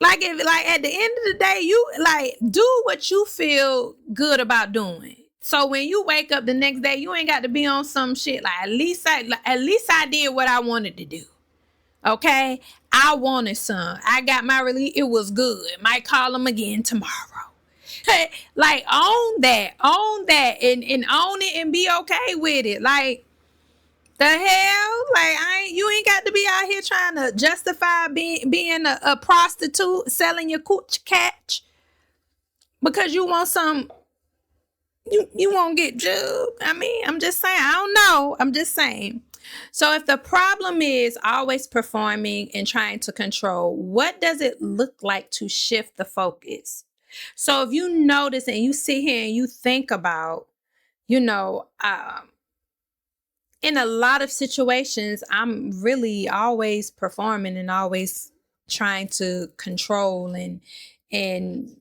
Like at the end of the day, you like do what you feel good about doing. So when you wake up the next day, you ain't got to be on some shit. Like at least I did what I wanted to do. Okay, I wanted some. I got my relief. It was good. Might call them again tomorrow. Like own that, and own it and be okay with it. Like the hell, like you ain't got to be out here trying to justify being a prostitute, selling your cooch catch because you want some. You won't get jugged. I mean, I'm just saying. I don't know. I'm just saying. So if the problem is always performing and trying to control, what does it look like to shift the focus? So if you notice and you sit here and you think about, in a lot of situations, I'm really always performing and always trying to control and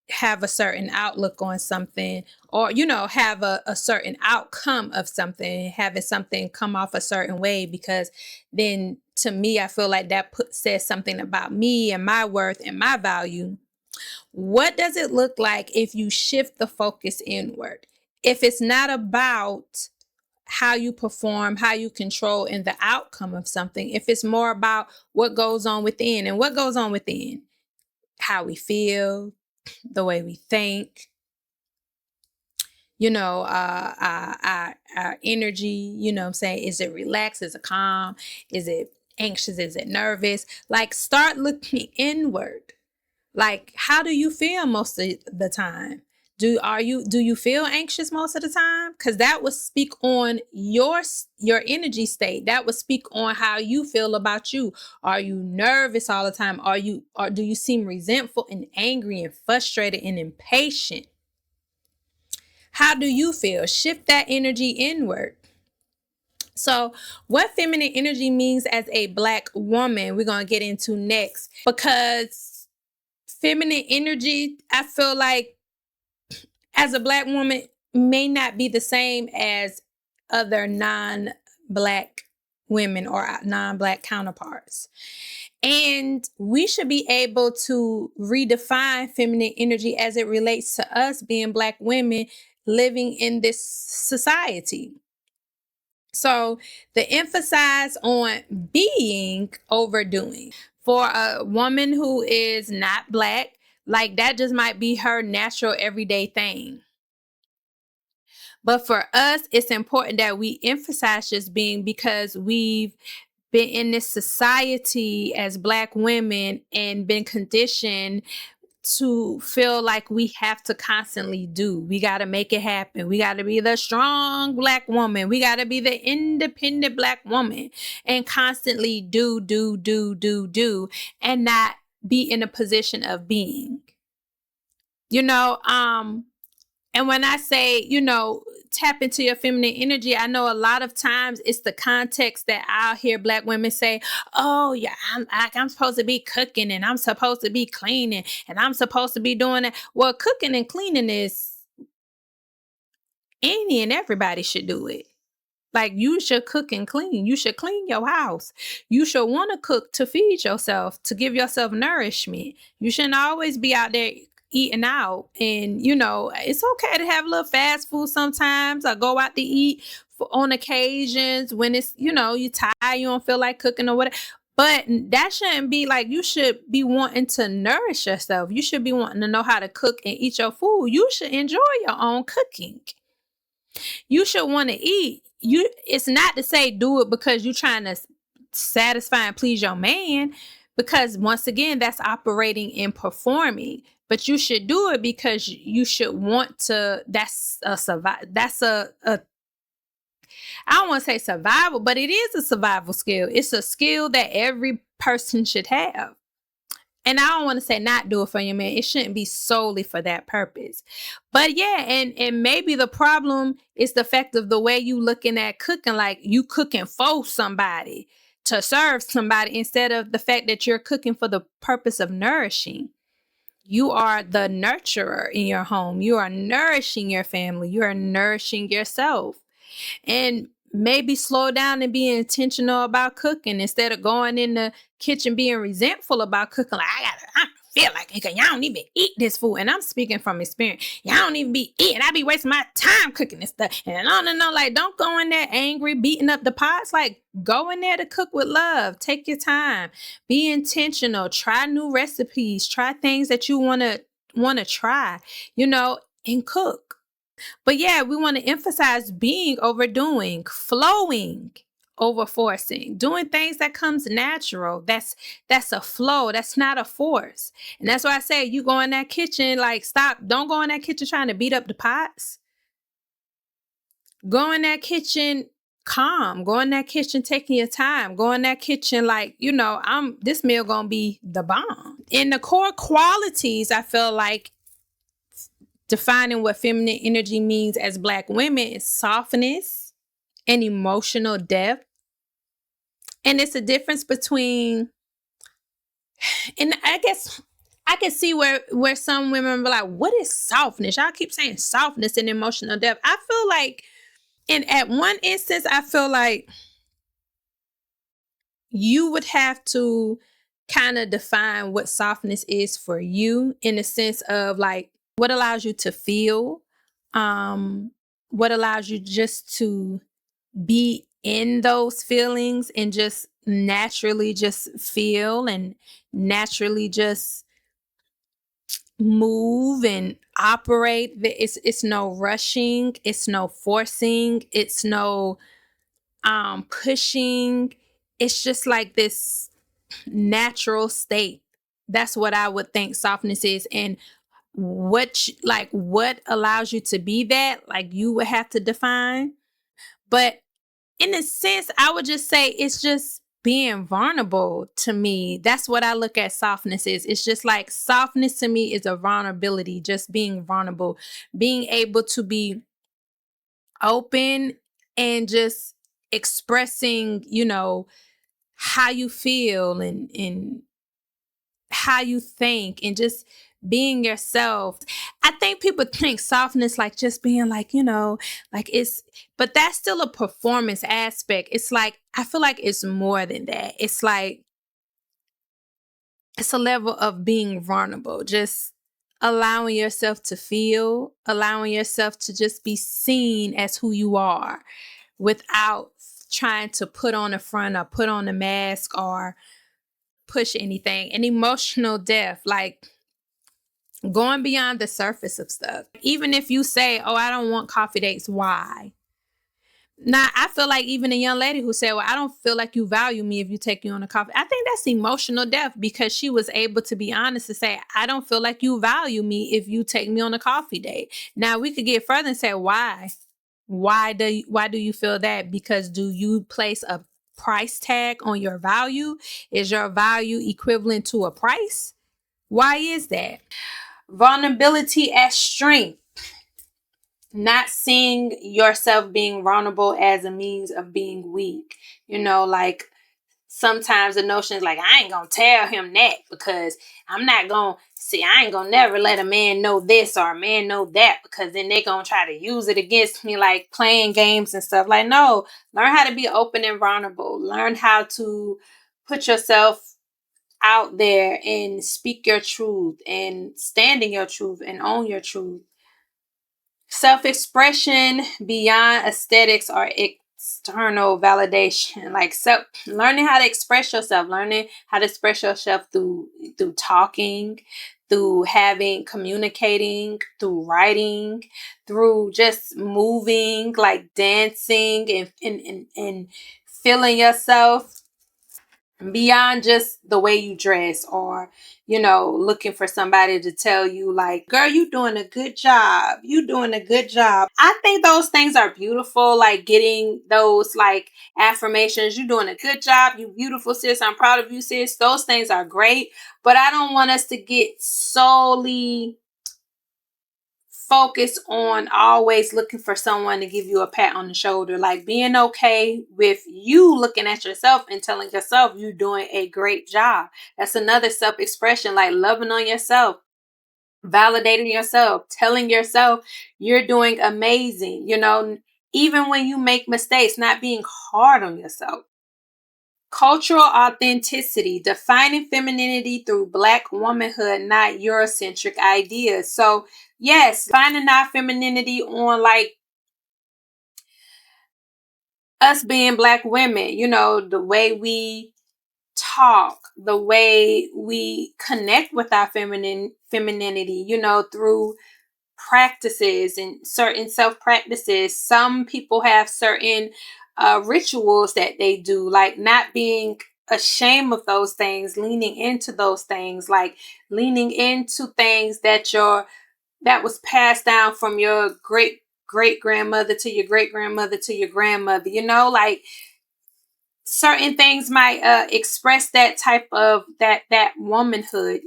have a certain outlook on something, or have a certain outcome of something, having something come off a certain way, because then to me I feel like that says something about me and my worth and my value. What does it look like if you shift the focus inward? If it's not about how you perform, how you control, and the outcome of something, if it's more about what goes on within, and what goes on within, how we feel, the way we think, our energy, what I'm saying, is it relaxed, is it calm, is it anxious, is it nervous? Like start looking inward. Like how do you feel most of the time? Do you feel anxious most of the time? Because that would speak on your energy state. That would speak on how you feel about you. Are you nervous all the time? Or do you seem resentful and angry and frustrated and impatient? How do you feel? Shift that energy inward. So what feminine energy means as a Black woman, we're going to get into next, because feminine energy, I feel like as a Black woman may not be the same as other non-Black women or non-Black counterparts. And we should be able to redefine feminine energy as it relates to us being Black women living in this society. So the emphasis on being over doing. For a woman who is not Black, like that just might be her natural everyday thing. But for us, it's important that we emphasize just being, because we've been in this society as Black women and been conditioned to feel like we have to constantly do. We got to make it happen. We got to be the strong Black woman. We got to be the independent Black woman and constantly do, and not be in a position of being. You know, and when I say, tap into your feminine energy, I know a lot of times it's the context that I'll hear Black women say, oh, yeah, I'm supposed to be cooking and I'm supposed to be cleaning and I'm supposed to be doing that. Well, cooking and cleaning is any and everybody should do it. Like, you should cook and clean. You should clean your house. You should want to cook to feed yourself, to give yourself nourishment. You shouldn't always be out there eating out. And, it's okay to have a little fast food sometimes or go out to eat on occasions when it's, you tired, you don't feel like cooking or whatever. But that shouldn't be like, you should be wanting to nourish yourself. You should be wanting to know how to cook and eat your food. You should enjoy your own cooking. You should want to eat. It's not to say do it because you're trying to satisfy and please your man, because once again, that's operating and performing. But you should do it because you should want to. That's a survival. That's a I don't want to say survival, but it is a survival skill. It's a skill that every person should have. And I don't want to say not do it for your man. It shouldn't be solely for that purpose. But yeah, and maybe the problem is the fact of the way you looking at cooking, like you cooking for somebody, to serve somebody, instead of the fact that you're cooking for the purpose of nourishing. You are the nurturer in your home. You are nourishing your family. You are nourishing yourself. And maybe slow down and be intentional about cooking instead of going in the kitchen being resentful about cooking. Like, I feel like it, y'all don't even eat this food. And I'm speaking from experience. Y'all don't even be eating. I be wasting my time cooking this stuff. And on and on. Like, don't go in there angry, beating up the pots. Like, go in there to cook with love. Take your time. Be intentional. Try new recipes. Try things that you want to try, and cook. But yeah, we want to emphasize being over doing, flowing over forcing, doing things that comes natural. That's a flow. That's not a force. And that's why I say, you go in that kitchen, like, stop. Don't go in that kitchen trying to beat up the pots. Go in that kitchen calm. Go in that kitchen taking your time. Go in that kitchen like, this meal gonna be the bomb. In the core qualities, I feel like defining what feminine energy means as Black women is softness and emotional depth. And it's a difference between, and I guess I can see where some women be like, what is softness? Y'all keep saying softness and emotional depth. I feel like, and at one instance, I feel like you would have to kind of define what softness is for you, in the sense of like, what allows you to feel, what allows you just to be in those feelings and just naturally just feel and naturally just move and operate. It's no rushing, it's no forcing, it's no pushing. It's just like this natural state. That's what I would think softness is. And what allows you to be that, like, you would have to define. But in a sense, I would just say it's just being vulnerable. To me, that's what I look at softness is. It's just like, softness to me is a vulnerability, just being vulnerable, being able to be open and just expressing, how you feel and how you think, and just being yourself. I think people think softness like just being like, like but that's still a performance aspect. It's like, I feel like it's more than that. It's like, it's a level of being vulnerable, just allowing yourself to feel, allowing yourself to just be seen as who you are without trying to put on a front or put on a mask or push anything. And emotional depth, like going beyond the surface of stuff. Even if you say, oh, I don't want coffee dates, why? Now, I feel like even a young lady who said, well, I don't feel like you value me if you take me on a coffee. I think that's emotional depth, because she was able to be honest to say, I don't feel like you value me if you take me on a coffee date. Now, we could get further and say, why? Why do you feel that? Because do you place a price tag on your value? Is your value equivalent to a price? Why is that? Vulnerability as strength, not seeing yourself being vulnerable as a means of being weak. Like sometimes the notion is like, I ain't gonna tell him that because I'm not gonna see, I ain't gonna never let a man know this or a man know that because then they're gonna try to use it against me, like playing games and stuff. Like, no, learn how to be open and vulnerable. Learn how to put yourself out there and speak your truth and stand in your truth and own your truth. Self-expression beyond aesthetics or external validation, like learning how to express yourself, learning how to express yourself through talking, through communicating, through writing, through just moving, like dancing and feeling yourself beyond just the way you dress, or looking for somebody to tell you like, girl, you doing a good job, you doing a good job. I think those things are beautiful, like getting those like affirmations, you doing a good job, you beautiful sis, I'm proud of you sis. Those things are great, but I don't want us to get solely focus on always looking for someone to give you a pat on the shoulder. Like being okay with you looking at yourself and telling yourself you're doing a great job. That's another self-expression, like loving on yourself, validating yourself, telling yourself you're doing amazing, even when you make mistakes, not being hard on yourself. Cultural authenticity, defining femininity through Black womanhood, not Eurocentric ideas. So, yes, finding our femininity on like us being Black women, the way we talk, the way we connect with our femininity, through practices and certain self practices. Some people have certain rituals that they do, like not being ashamed of those things, leaning into those things, like leaning into things that was passed down from your great grandmother to your great grandmother to your grandmother. Like certain things might express that type of that womanhood.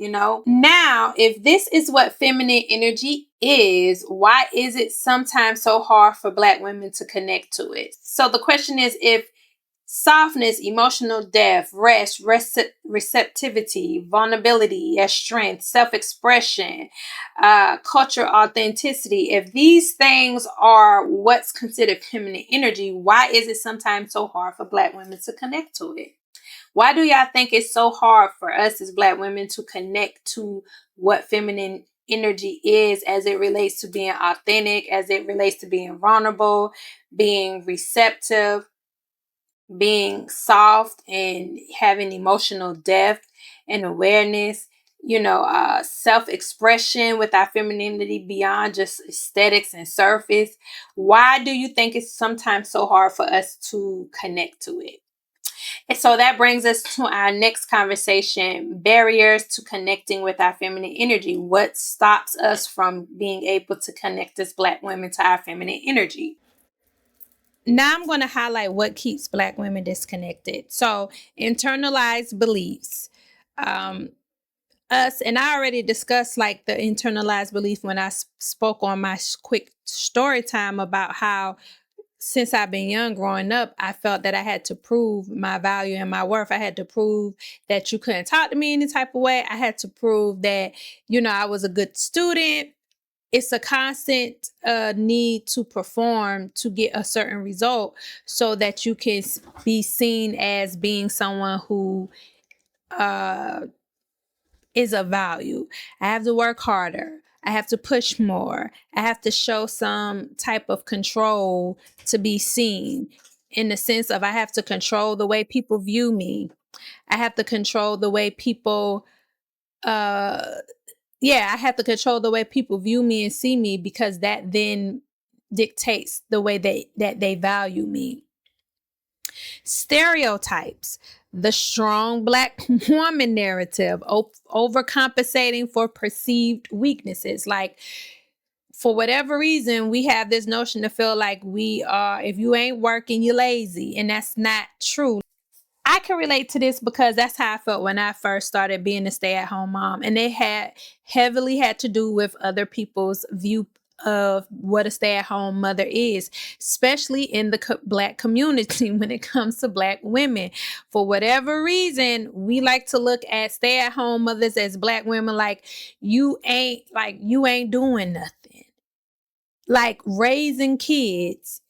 Now, if this is what feminine energy is, why is it sometimes so hard for Black women to connect to it? So the question is, if softness, emotional depth, receptivity, vulnerability as strength, self-expression, cultural authenticity, if these things are what's considered feminine energy, why is it sometimes so hard for Black women to connect to it? Why do y'all think it's so hard for us as Black women to connect to what feminine energy is as it relates to being authentic, as it relates to being vulnerable, being receptive, being soft, and having emotional depth and awareness, self-expression with our femininity beyond just aesthetics and surface? Why do you think it's sometimes so hard for us to connect to it? And so that brings us to our next conversation: barriers to connecting with our feminine energy. What stops us from being able to connect as Black women to our feminine energy? Now I'm going to highlight what keeps Black women disconnected. So, internalized beliefs. Um, and I already discussed like the internalized belief when I spoke on my quick story time about how since I've been young growing up, I felt that I had to prove my value and my worth. I had to prove that you couldn't talk to me any type of way. I had to prove that, I was a good student. It's a constant need to perform to get a certain result so that you can be seen as being someone who uh, is of value. I have to work harder. I have to push more. I have to show some type of control to be seen, in the sense of I have to control the way people view me. I have to control the way people uh I have to control the way people view me and see me, because that then dictates the way that they value me. Stereotypes: the strong Black woman narrative, overcompensating for perceived weaknesses. Like, for whatever reason, we have this notion to feel like we are, if you ain't working, you're lazy. And that's not true. I can relate to this because that's how I felt when I first started being a stay-at-home mom, and it had heavily had to do with other people's view of what a stay-at-home mother is, especially in the Black community when it comes to Black women. For whatever reason, we like to look at stay-at-home mothers as Black women like you ain't doing nothing. Like raising kids,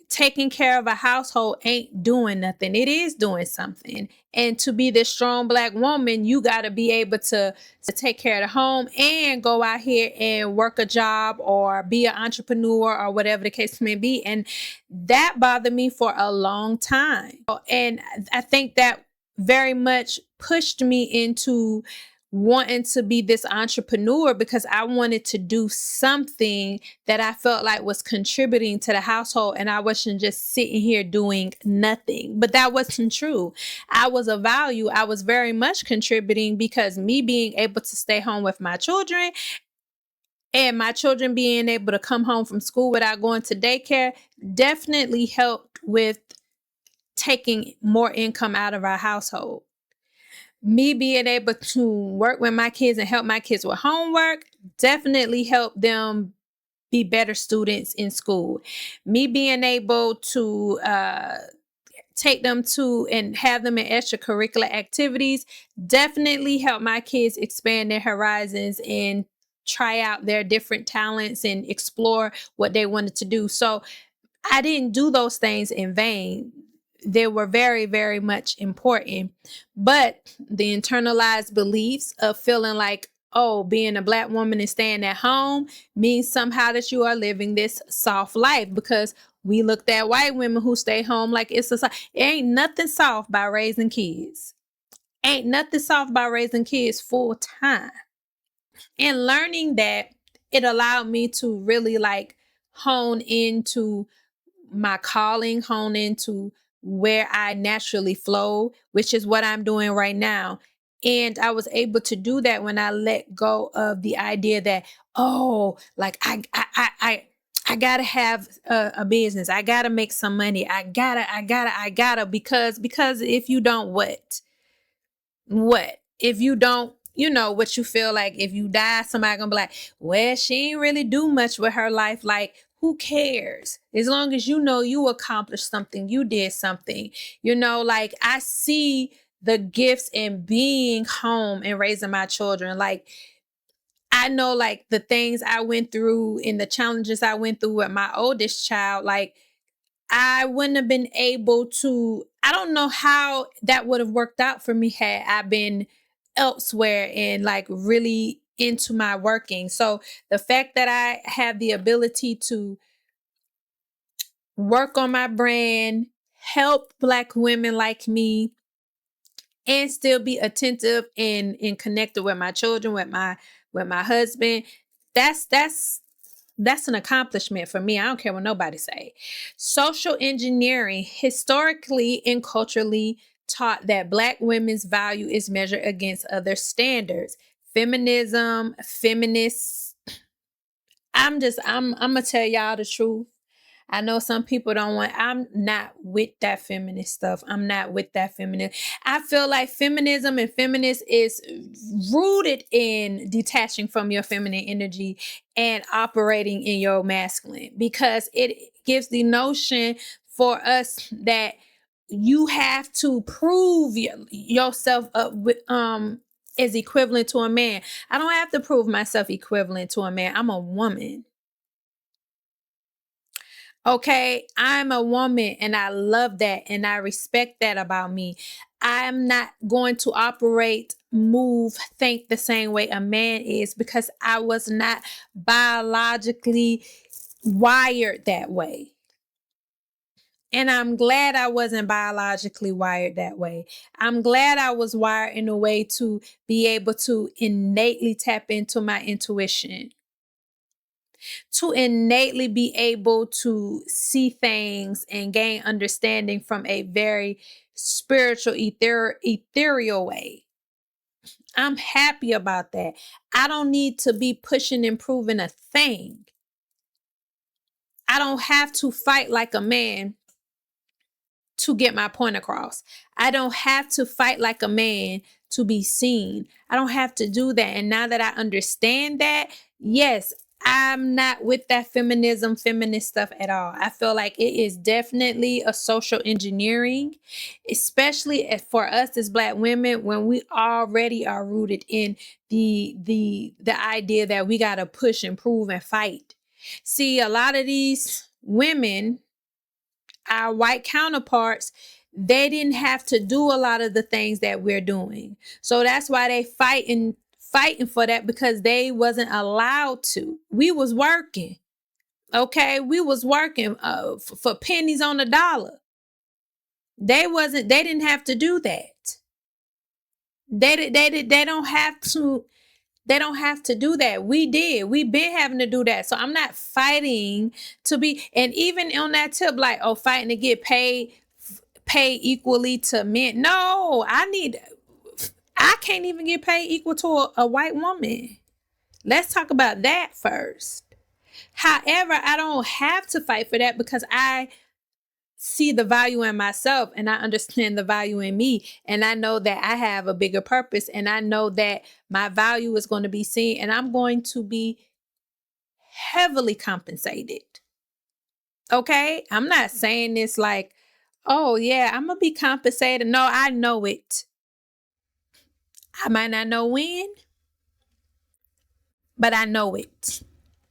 taking care of a household ain't doing nothing. It is doing something. And to be this strong Black woman, you got to be able to take care of the home and go out here and work a job or be an entrepreneur or whatever the case may be. And that bothered me for a long time. And I think that very much pushed me into wanting to be this entrepreneur because I wanted to do something that I felt like was contributing to the household, and I wasn't just sitting here doing nothing. But that wasn't true. I was of value. I was very much contributing because me being able to stay home with my children and my children being able to come home from school without going to daycare definitely helped with taking more income out of our household. Me being able to work with my kids and help my kids with homework definitely helped them be better students in school. Me being able to take them to and have them in extracurricular activities definitely helped my kids expand their horizons and try out their different talents and explore what they wanted to do. So I didn't do those things in vain. They were very, very much important. But the internalized beliefs of feeling like, oh, being a Black woman and staying at home means somehow that you are living this soft life, because we looked at white women who stay home like it ain't nothing soft by raising kids. Ain't nothing soft by raising kids full time. And learning that, it allowed me to really like hone into my calling, hone into where I naturally flow, which is what I'm doing right now. And I was able to do that when I let go of the idea that, oh, like I gotta have a business. I gotta make some money. I gotta, because if you don't, what? If you don't, what you feel like if you die, somebody gonna be like, well, she ain't really do much with her life. Like, who cares? As long as you know you accomplished something, you did something. Like I see the gifts in being home and raising my children. Like I know like the things I went through and the challenges I went through with my oldest child, like I wouldn't have been able to, I don't know how that would have worked out for me had I been elsewhere and like really into my working. So the fact that I have the ability to work on my brand, help Black women like me, and still be attentive and connected with my children, with my husband, that's an accomplishment for me. I don't care what nobody say. Social engineering historically and culturally taught that Black women's value is measured against other standards. Feminism, feminists. I'm gonna tell y'all the truth. I know some people don't want, I'm not with that feminist stuff. I'm not with that feminist. I feel like feminism and feminist is rooted in detaching from your feminine energy and operating in your masculine, because it gives the notion for us that you have to prove yourself up with, is equivalent to a man. I don't have to prove myself equivalent to a man. I'm a woman. Okay, I'm a woman and I love that and I respect that about me. I'm not going to operate, move, think the same way a man is because I was not biologically wired that way. And I'm glad I wasn't biologically wired that way. I'm glad I was wired in a way to be able to innately tap into my intuition, to innately be able to see things and gain understanding from a very spiritual, ethereal way. I'm happy about that. I don't need to be pushing and proving a thing. I don't have to fight like a man to get my point across. I don't have to fight like a man to be seen. I don't have to do that. And now that I understand that, yes, I'm not with that feminist stuff at all. I feel like it is definitely a social engineering, especially for us as Black women, when we already are rooted in the idea that we got to push and prove and fight. See, a lot of these women, our white counterparts, they didn't have to do a lot of the things that we're doing. So that's why they fighting for that, because they wasn't allowed to. We was working. Okay, we was working for pennies on the dollar. They didn't have to do that. They don't have to. They don't have to do that. We did. We've been having to do that. So I'm not fighting to be, and even on that tip, like, oh, fighting to get paid equally to men. No, I can't even get paid equal to a white woman. Let's talk about that first. However, I don't have to fight for that, because I see the value in myself and I understand the value in me. And I know that I have a bigger purpose, and I know that my value is going to be seen, and I'm going to be heavily compensated. Okay. I'm not saying this like, oh yeah, I'm going to be compensated. No, I know it. I might not know when, but I know it.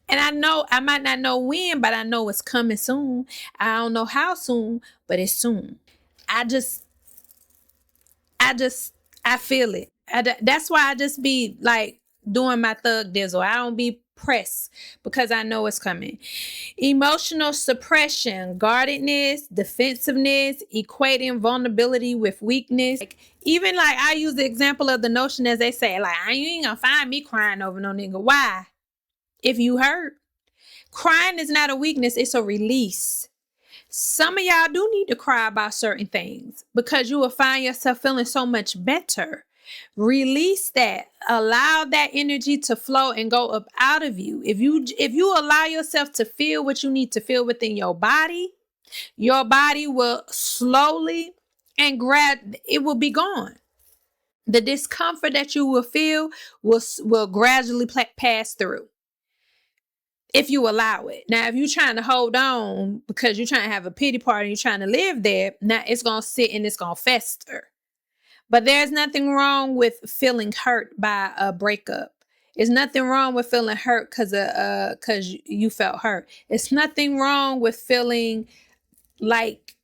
And I know I might not know when, but I know it's coming soon. I don't know how soon, but it's soon. I just I just, I feel it. That's why I just be like doing my thug dizzle. I don't be pressed, because I know it's coming. Emotional suppression, guardedness, defensiveness, equating vulnerability with weakness. Like, even like I use the example of the notion, as they say, like, you ain't gonna find me crying over no nigga. Why? If you hurt. Crying is not a weakness, it's a release. Some of y'all do need to cry about certain things, because you will find yourself feeling so much better. Release that. Allow that energy to flow and go up out of you. If you allow yourself to feel what you need to feel within your body will slowly and it will be gone. The discomfort that you will feel will gradually pass through, if you allow it. Now, if you're trying to hold on because you're trying to have a pity party, you're trying to live there, now it's going to sit and it's going to fester. But there's nothing wrong with feeling hurt by a breakup. There's nothing wrong with feeling hurt because you felt hurt. It's nothing wrong with feeling like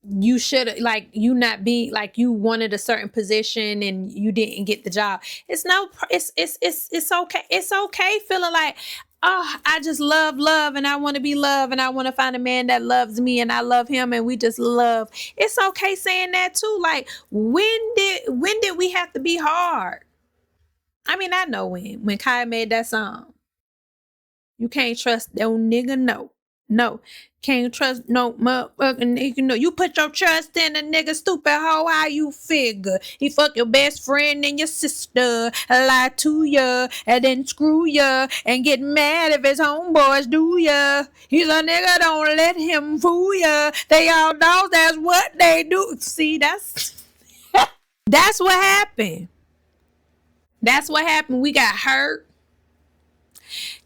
you should, like, you not being, like, you wanted a certain position and you didn't get the job. It's okay. It's okay feeling like, oh, I just love and I want to be loved and I want to find a man that loves me and I love him and we just love. It's okay saying that too. Like, when did we have to be hard? I mean, I know when Kai made that song. You can't trust no nigga, no. Can't trust no motherfucking nigga, no. You put your trust in a nigga, stupid hoe, how you figure? He fuck your best friend and your sister, lie to ya, and then screw ya, and get mad if his homeboys do ya. He's a nigga, don't let him fool ya. They all know that's what they do. See, that's what happened. That's what happened. We got hurt.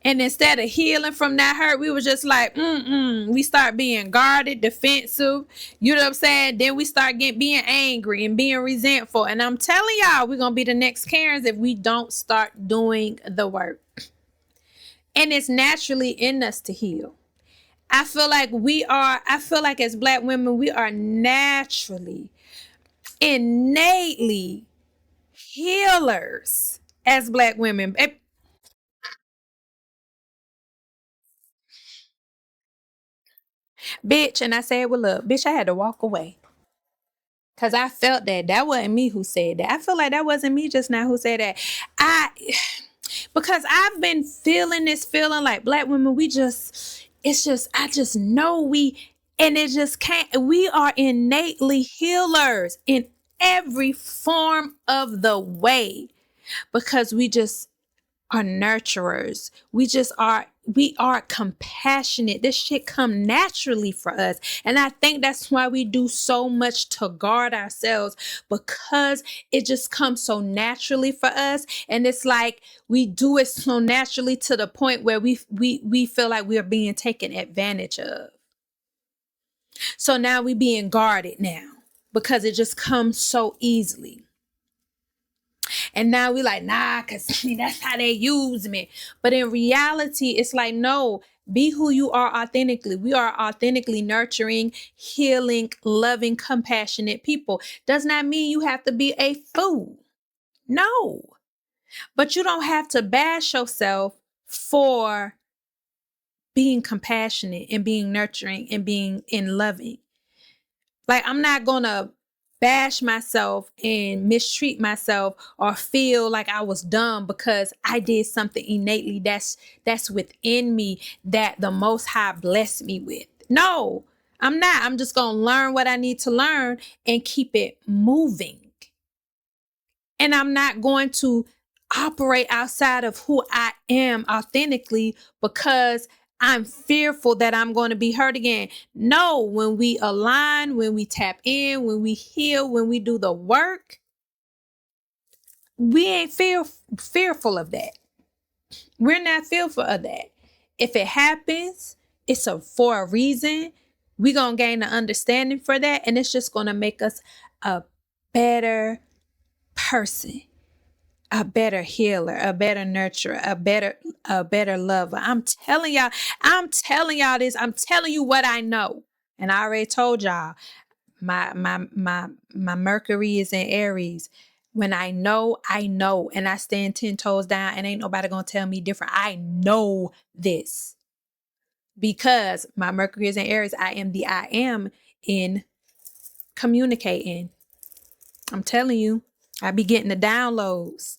And instead of healing from that hurt, we were just like, we start being guarded, defensive. You know what I'm saying? Then we start being angry and being resentful. And I'm telling y'all, we're going to be the next Karens if we don't start doing the work. And it's naturally in us to heal. I feel like as Black women, we are naturally, innately healers as Black women. Bitch, and I said with love. Bitch, I had to walk away. Cause I felt that. That wasn't me who said that. I feel like that wasn't me just now who said that. Because I've been feeling this feeling like Black women, I just know and it just can't, we are innately healers in every form of the way, because we just are nurturers. We just are we are compassionate. This shit come naturally for us. And I think that's why we do so much to guard ourselves, because it just comes so naturally for us. And it's like we do it so naturally to the point where we feel like we are being taken advantage of. So now we being guarded now because it just comes so easily. And now we like, nah, because that's how they use me. But in reality, it's like, no, be who you are authentically. We are authentically nurturing, healing, loving, compassionate people. Does not mean you have to be a fool. No. But you don't have to bash yourself for being compassionate and being nurturing and being in loving. Like, I'm not going to bash myself and mistreat myself or feel like I was dumb because I did something innately that's within me that the Most High blessed me with. No, I'm not. I'm just going to learn what I need to learn and keep it moving. And I'm not going to operate outside of who I am authentically because I'm fearful that I'm going to be hurt again. No, when we align, when we tap in, when we heal, when we do the work, we ain't fearful of that. We're not fearful of that. If it happens, it's for a reason. We're going to gain an understanding for that. And it's just going to make us a better person, a better healer, a better nurturer, a better lover. I'm telling y'all this. I'm telling you what I know. And I already told y'all, my Mercury is in Aries. When I know, and I stand 10 toes down, and ain't nobody gonna tell me different. I know this because my Mercury is in Aries. I am in communicating. I'm telling you, I be getting the downloads.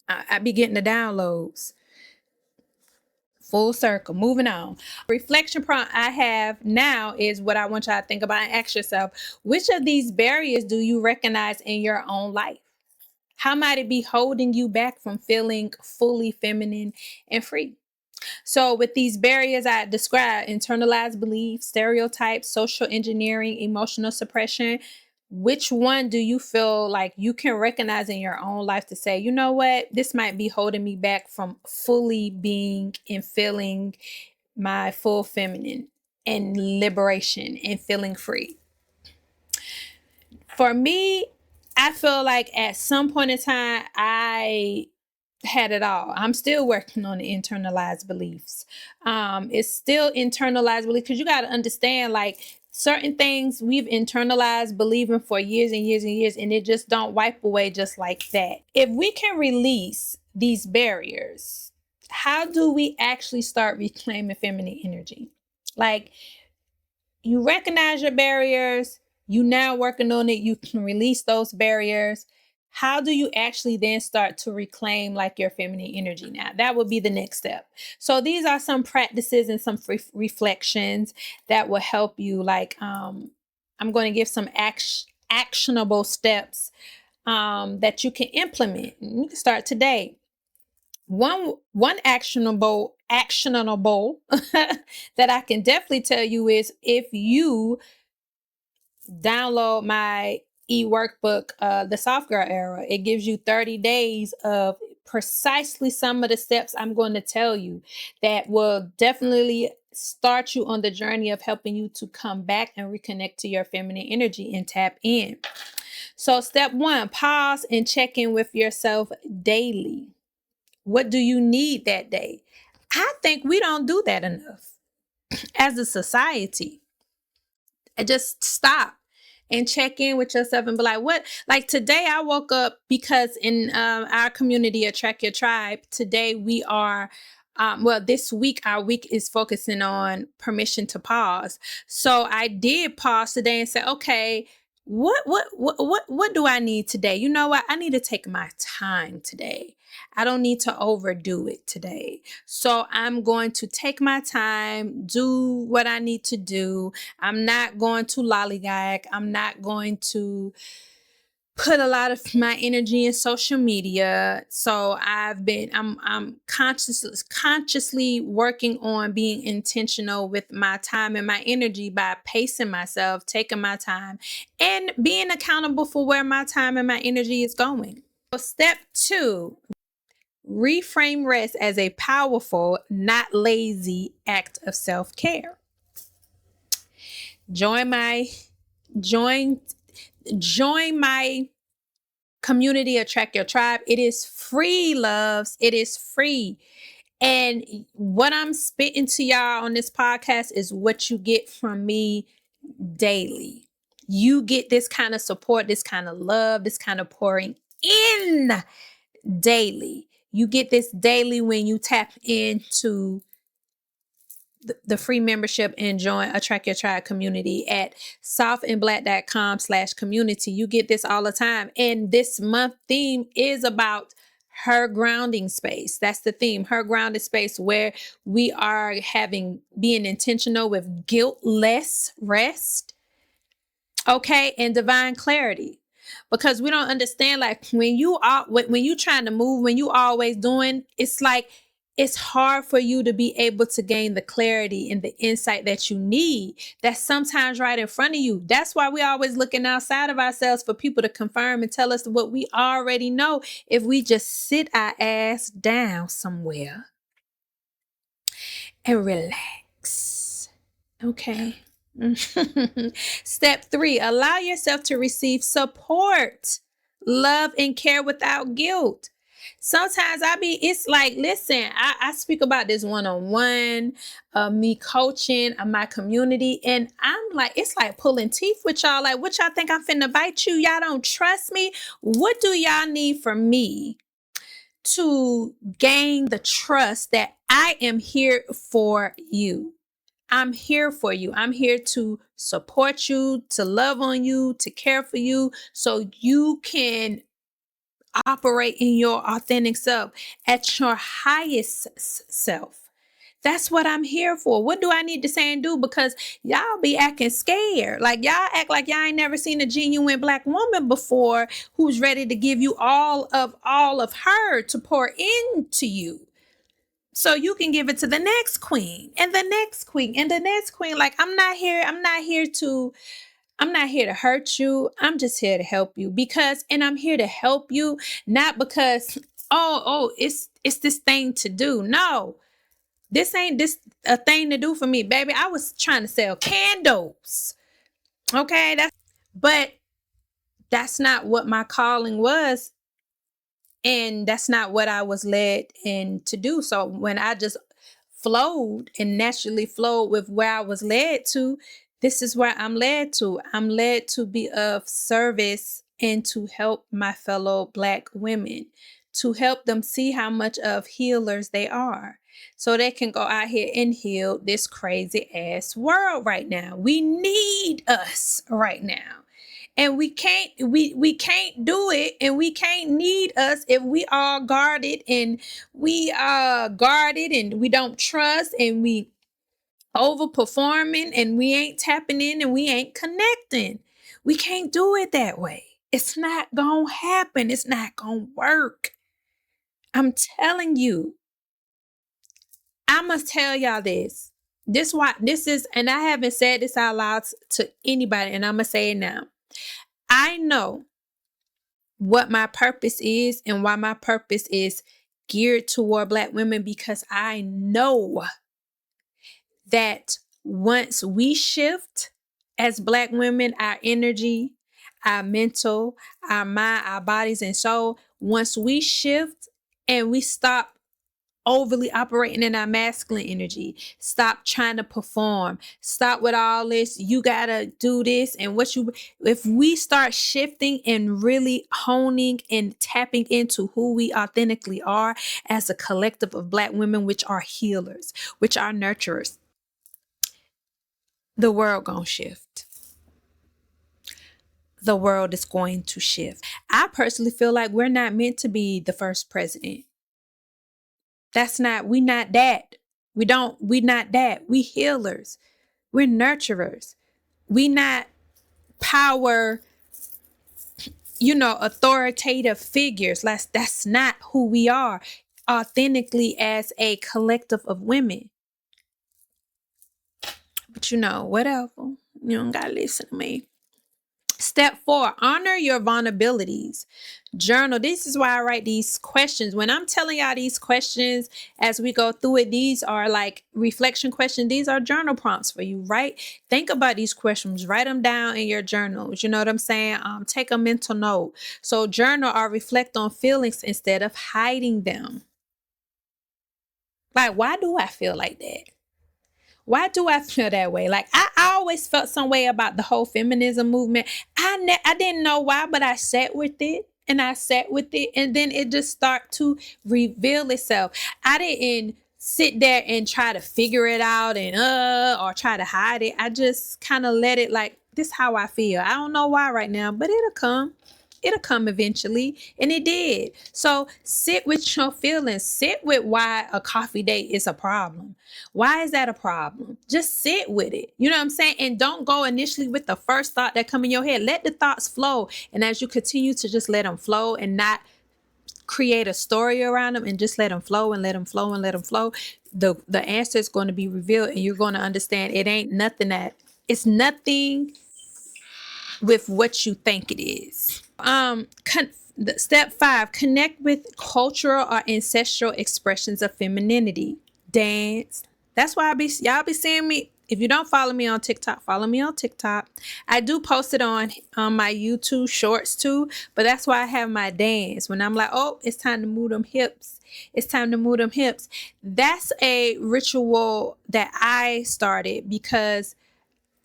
I be getting the downloads. Full circle. Moving on. Reflection prompt I have now is what I want y'all to think about and ask yourself. Which of these barriers do you recognize in your own life? How might it be holding you back from feeling fully feminine and free? So with these barriers I described, internalized beliefs, stereotypes, social engineering, emotional suppression, which one do you feel like you can recognize in your own life to say, you know what, this might be holding me back from fully being and feeling my full feminine and liberation and feeling free? For me, I feel like at some point in time, I had it all. I'm still working on the internalized beliefs. It's still internalized belief because you got to understand, like, certain things we've internalized believing for years and years and years, and it just don't wipe away just like that. If we can release these barriers, how do we actually start reclaiming feminine energy? Like, you recognize your barriers, you now working on it, you can release those barriers. How do you actually then start to reclaim like your feminine energy now? That would be the next step. So these are some practices and some reflections that will help you. Like, I'm going to give some actionable steps that you can implement. You can start today. One actionable that I can definitely tell you is, if you download my e-workbook, the Soft Girl Era, it gives you 30 days of precisely some of the steps I'm going to tell you that will definitely start you on the journey of helping you to come back and reconnect to your feminine energy and tap in. So step 1, pause and check in with yourself daily. What do you need that day? I think we don't do that enough as a society. Just stop and check in with yourself and be like, what? Like today I woke up because in our community at Track Your Tribe, today we are, this week, our week is focusing on permission to pause. So I did pause today and say, okay, what do I need today? You know what? I need to take my time today. I don't need to overdo it today. So I'm going to take my time, do what I need to do. I'm not going to lollygag. I'm not going to put a lot of my energy in social media. So I'm consciously working on being intentional with my time and my energy by pacing myself, taking my time, and being accountable for where my time and my energy is going. So step 2, reframe rest as a powerful, not lazy act of self-care. Join my join join my community, attract your tribe. It is free, loves. It is free. And what I'm spitting to y'all on this podcast is what you get from me daily. You get this kind of support, this kind of love, this kind of pouring in daily. You get this daily when you tap into the free membership and join Attract Your Tribe community at softandblack.com/community. You get this all the time. And this month theme is about her grounding space. That's the theme, her grounded space, where we are being intentional with guiltless rest, okay, and divine clarity. Because we don't understand, like when you trying to move, when you always doing, it's like it's hard for you to be able to gain the clarity and the insight that you need. That's sometimes right in front of you. That's why we always looking outside of ourselves for people to confirm and tell us what we already know. If we just sit our ass down somewhere and relax. Okay. Step 3, allow yourself to receive support, love, and care without guilt. Sometimes it's like, listen, I speak about this one-on-one, me coaching my community, and I'm like, it's like pulling teeth with y'all. Like, what y'all think I'm finna bite you? Y'all don't trust me? What do y'all need from me to gain the trust that I am here for you? I'm here for you. I'm here to support you, to love on you, to care for you, so you can operate in your authentic self at your highest self. That's what I'm here for. What do I need to say and do? Because y'all be acting scared. Like y'all act like y'all ain't never seen a genuine Black woman before who's ready to give you all of her to pour into you. So you can give it to the next queen and the next queen and the next queen. Like I'm not here to hurt you. I'm just here to help you and I'm here to help you, not because, it's this thing to do. No, this ain't this a thing to do for me, baby. I was trying to sell candles. Okay. But that's not what my calling was. And that's not what I was led in to do. So when I just flowed and naturally flowed with where I was led to, this is where I'm led to. I'm led to be of service and to help my fellow Black women, to help them see how much of healers they are, so they can go out here and heal this crazy ass world right now. We need us right now. And we can't do it, and we can't need us if we are guarded and we don't trust, and we overperforming, and we ain't tapping in, and we ain't connecting. We can't do it that way. It's not gonna happen. It's not gonna work. I'm telling you. I must tell y'all this. And I haven't said this out loud to anybody, and I'm gonna say it now. I know what my purpose is and why my purpose is geared toward Black women, because I know that once we shift as Black women, our energy, our mental, our mind, our bodies, and soul, once we shift and we stop overly operating in our masculine energy, stop trying to perform, stop with all this, you gotta do this, and if we start shifting and really honing and tapping into who we authentically are as a collective of Black women, which are healers, which are nurturers, the world gonna shift. The world is going to shift. I personally feel like we're not meant to be the first president. We not that. We not that. We healers. We're nurturers. We not power authoritative figures. That's not who we are authentically as a collective of women. But whatever. You don't gotta listen to me. Step 4, honor your vulnerabilities. Journal. This is why I write these questions. When I'm telling y'all these questions as we go through it, these are like reflection questions. These are journal prompts for you, right? Think about these questions. Write them down in your journals. You know what I'm saying? Take a mental note. So journal or reflect on feelings instead of hiding them. Like, why do I feel like that? Why do I feel that way? Like I always felt some way about the whole feminism movement. I didn't know why, but I sat with it and I sat with it, and then it just start to reveal itself. I didn't sit there and try to figure it out and or try to hide it. I just kind of let it, like, this how I feel. I don't know why right now, but it'll come. It'll come eventually. And it did. So sit with your feelings. Sit with why a coffee date is a problem. Why is that a problem? Just sit with it. You know what I'm saying? And don't go initially with the first thought that come in your head. Let the thoughts flow. And as you continue to just let them flow and not create a story around them, and just let them flow and let them flow and let them flow, the answer is going to be revealed, and you're going to understand it's nothing with what you think it is. Step 5, connect with cultural or ancestral expressions of femininity. Dance. That's why y'all be seeing me. If you don't follow me on TikTok, follow me on TikTok. I do post it on my YouTube shorts too, but that's why I have my dance. When I'm like, oh, it's time to move them hips. It's time to move them hips. That's a ritual that I started because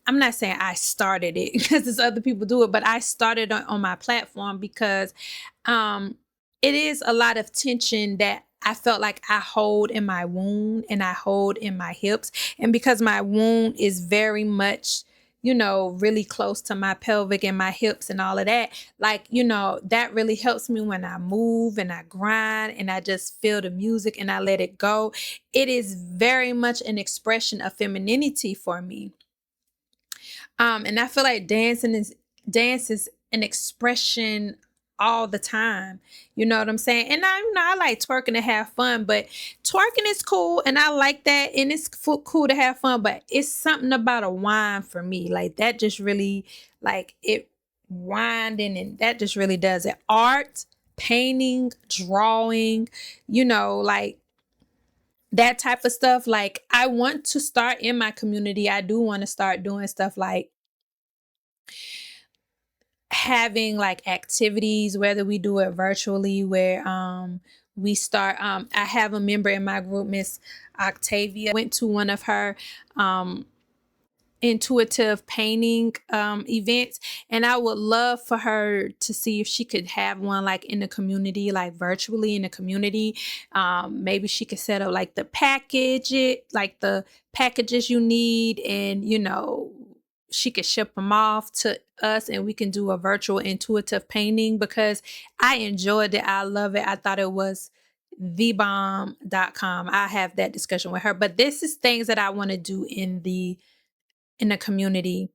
I'm not saying I started it because there's other people do it, but I started on my platform because it is a lot of tension that I felt like I hold in my wound and I hold in my hips. And because my wound is very much, really close to my pelvic and my hips and all of that, like, that really helps me when I move and I grind and I just feel the music and I let it go. It is very much an expression of femininity for me. And I feel like dance is an expression all the time. You know what I'm saying? And I like twerking to have fun, but twerking is cool and I like that, and it's cool to have fun, but it's something about a wine for me. Like that just really, like, it winding, and that just really does it. Art, painting, drawing, like that type of stuff. Like, I want to start in my community. I do want to start doing stuff like having like activities, whether we do it virtually, where we start I have a member in my group, Miss Octavia. Went to one of her intuitive painting events, and I would love for her to see if she could have one like in the community, like virtually in the community. Maybe she could set up like the packages you need, and she could ship them off to us and we can do a virtual intuitive painting, because I enjoyed it. I love it. I thought it was thebomb.com. I have that discussion with her, but this is things that I want to do in the community.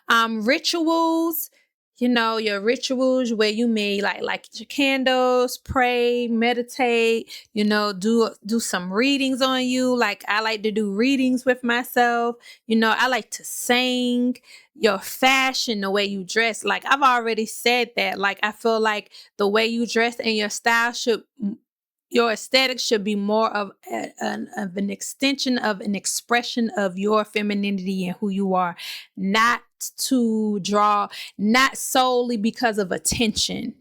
Rituals, your rituals where you may like your candles, pray, meditate, do some readings on you. Like, I like to do readings with myself. I like to sing. Your fashion, the way you dress. Like, I've already said that. Like, I feel like the way you dress and your style your aesthetic should be more of an extension of an expression of your femininity and who you are, not to draw, not solely because of attention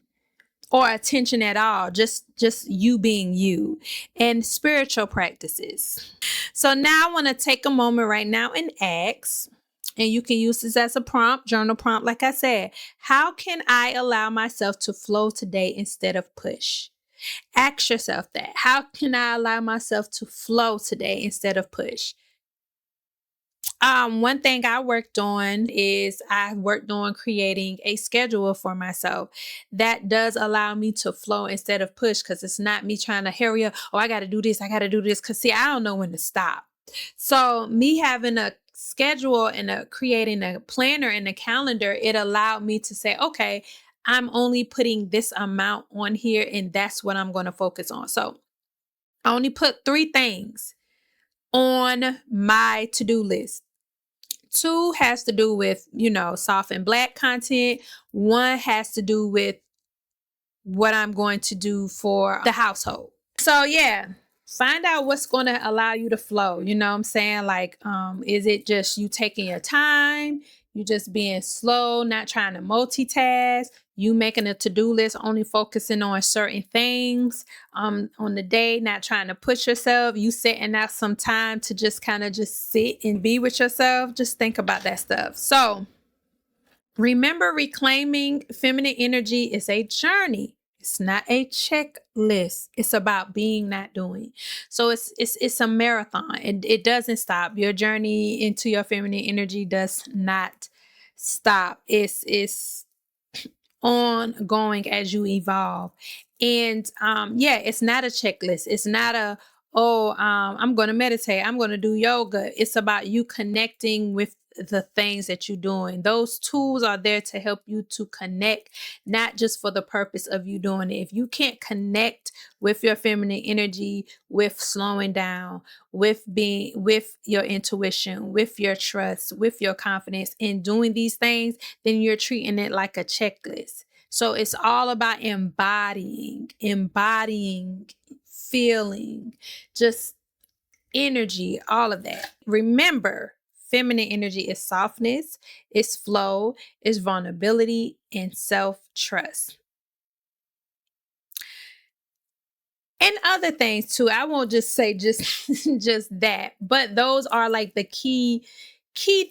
or attention at all, just you being you. And spiritual practices. So now I want to take a moment right now and ask, and you can use this as a prompt, journal prompt, like I said, how can I allow myself to flow today instead of push? Ask yourself that. How can I allow myself to flow today instead of push? One thing I worked on creating a schedule for myself that does allow me to flow instead of push, because it's not me trying to hurry up. Oh, I got to do this. Because see, I don't know when to stop. So me having a schedule and creating a planner and a calendar, it allowed me to say, okay, I'm only putting this amount on here, and that's what I'm going to focus on. So I only put 3 things on my to-do list. 2 has to do with, soft and black content. 1 has to do with what I'm going to do for the household. So yeah, find out what's going to allow you to flow. You know what I'm saying? Like, is it just you taking your time? You just being slow, not trying to multitask, you making a to-do list, only focusing on certain things on the day, not trying to push yourself, you setting out some time to just kind of just sit and be with yourself. Just think about that stuff. So remember, reclaiming feminine energy is a journey. It's not a checklist. It's about being, not doing. So it's a marathon, and it doesn't stop. Your journey into your feminine energy does not stop. It's ongoing as you evolve. And it's not a checklist. It's not a, I'm going to meditate, I'm going to do yoga. It's about you connecting with the things that you're doing. Those tools are there to help you to connect, not just for the purpose of you doing it. If you can't connect with your feminine energy, with slowing down, with your intuition, with your trust, with your confidence in doing these things, then you're treating it like a checklist. So it's all about embodying, feeling, just energy, all of that. Remember, feminine energy is softness, it's flow, it's vulnerability, and self-trust. And other things too. I won't just say just just that, but those are like the key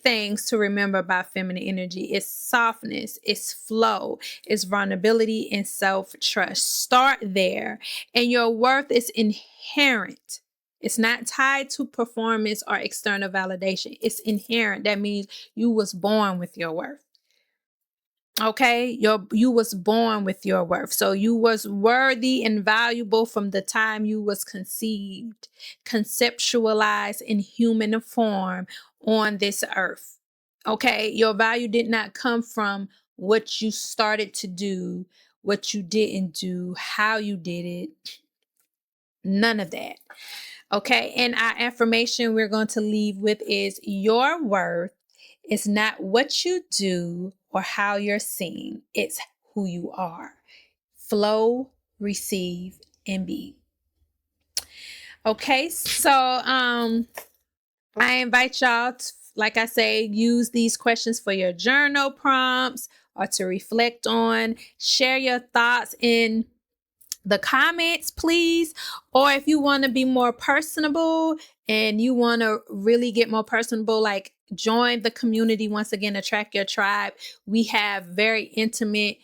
things to remember about feminine energy. It's softness, it's flow, it's vulnerability, and self-trust. Start there. And your worth is inherent. It's not tied to performance or external validation. It's inherent. That means you was born with your worth. Okay, you was born with your worth. So you was worthy and valuable from the time you was conceived, conceptualized in human form on this earth. Okay, your value did not come from what you started to do, what you didn't do, how you did it. None of that. Okay, and our affirmation we're going to leave with is: your worth is not what you do or how you're seen, it's who you are. Flow, receive, and be. Okay, so I invite y'all to, like I say, use these questions for your journal prompts or to reflect on. Share your thoughts in the comments, please. Or if you want to be more personable and you want to really get more personable, like join the community. Once again, attract your tribe. We have very intimate,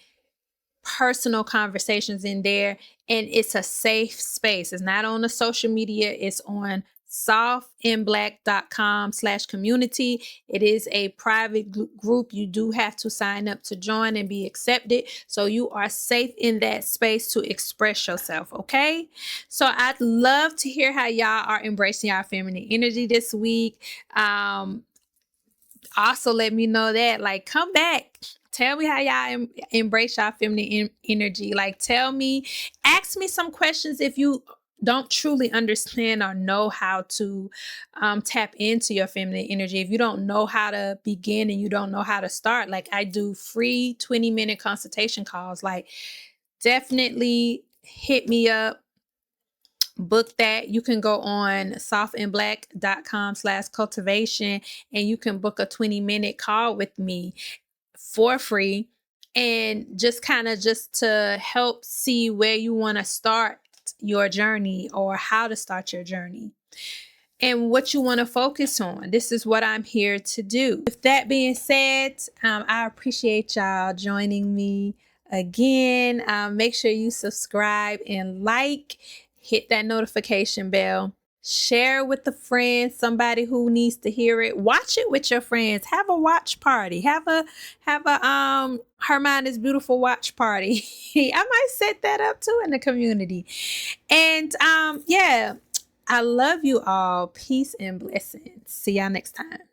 personal conversations in there, and it's a safe space. It's not on the social media, it's on softandblack.com/community. It is a private group. You do have to sign up to join and be accepted. So you are safe in that space to express yourself. Okay. So I'd love to hear how y'all are embracing our feminine energy this week. Also let me know that, like, come back, tell me how y'all embrace y'all feminine energy. Like, ask me some questions if you don't truly understand or know how to tap into your feminine energy. If you don't know how to begin and you don't know how to start, like, I do free 20-minute consultation calls. Like, definitely hit me up, book that. You can go on softandblack.com/cultivation and you can book a 20-minute call with me for free, and just to help see where you want to start your journey or how to start your journey and what you want to focus on. This is what I'm here to do. With that being said, I appreciate y'all joining me again. Make sure you subscribe and hit that notification bell. Share with a friend, somebody who needs to hear it. Watch it with your friends. Have a watch party. Have a Her Mind is Beautiful watch party. I might set that up too in the community. And I love you all. Peace and blessings. See y'all next time.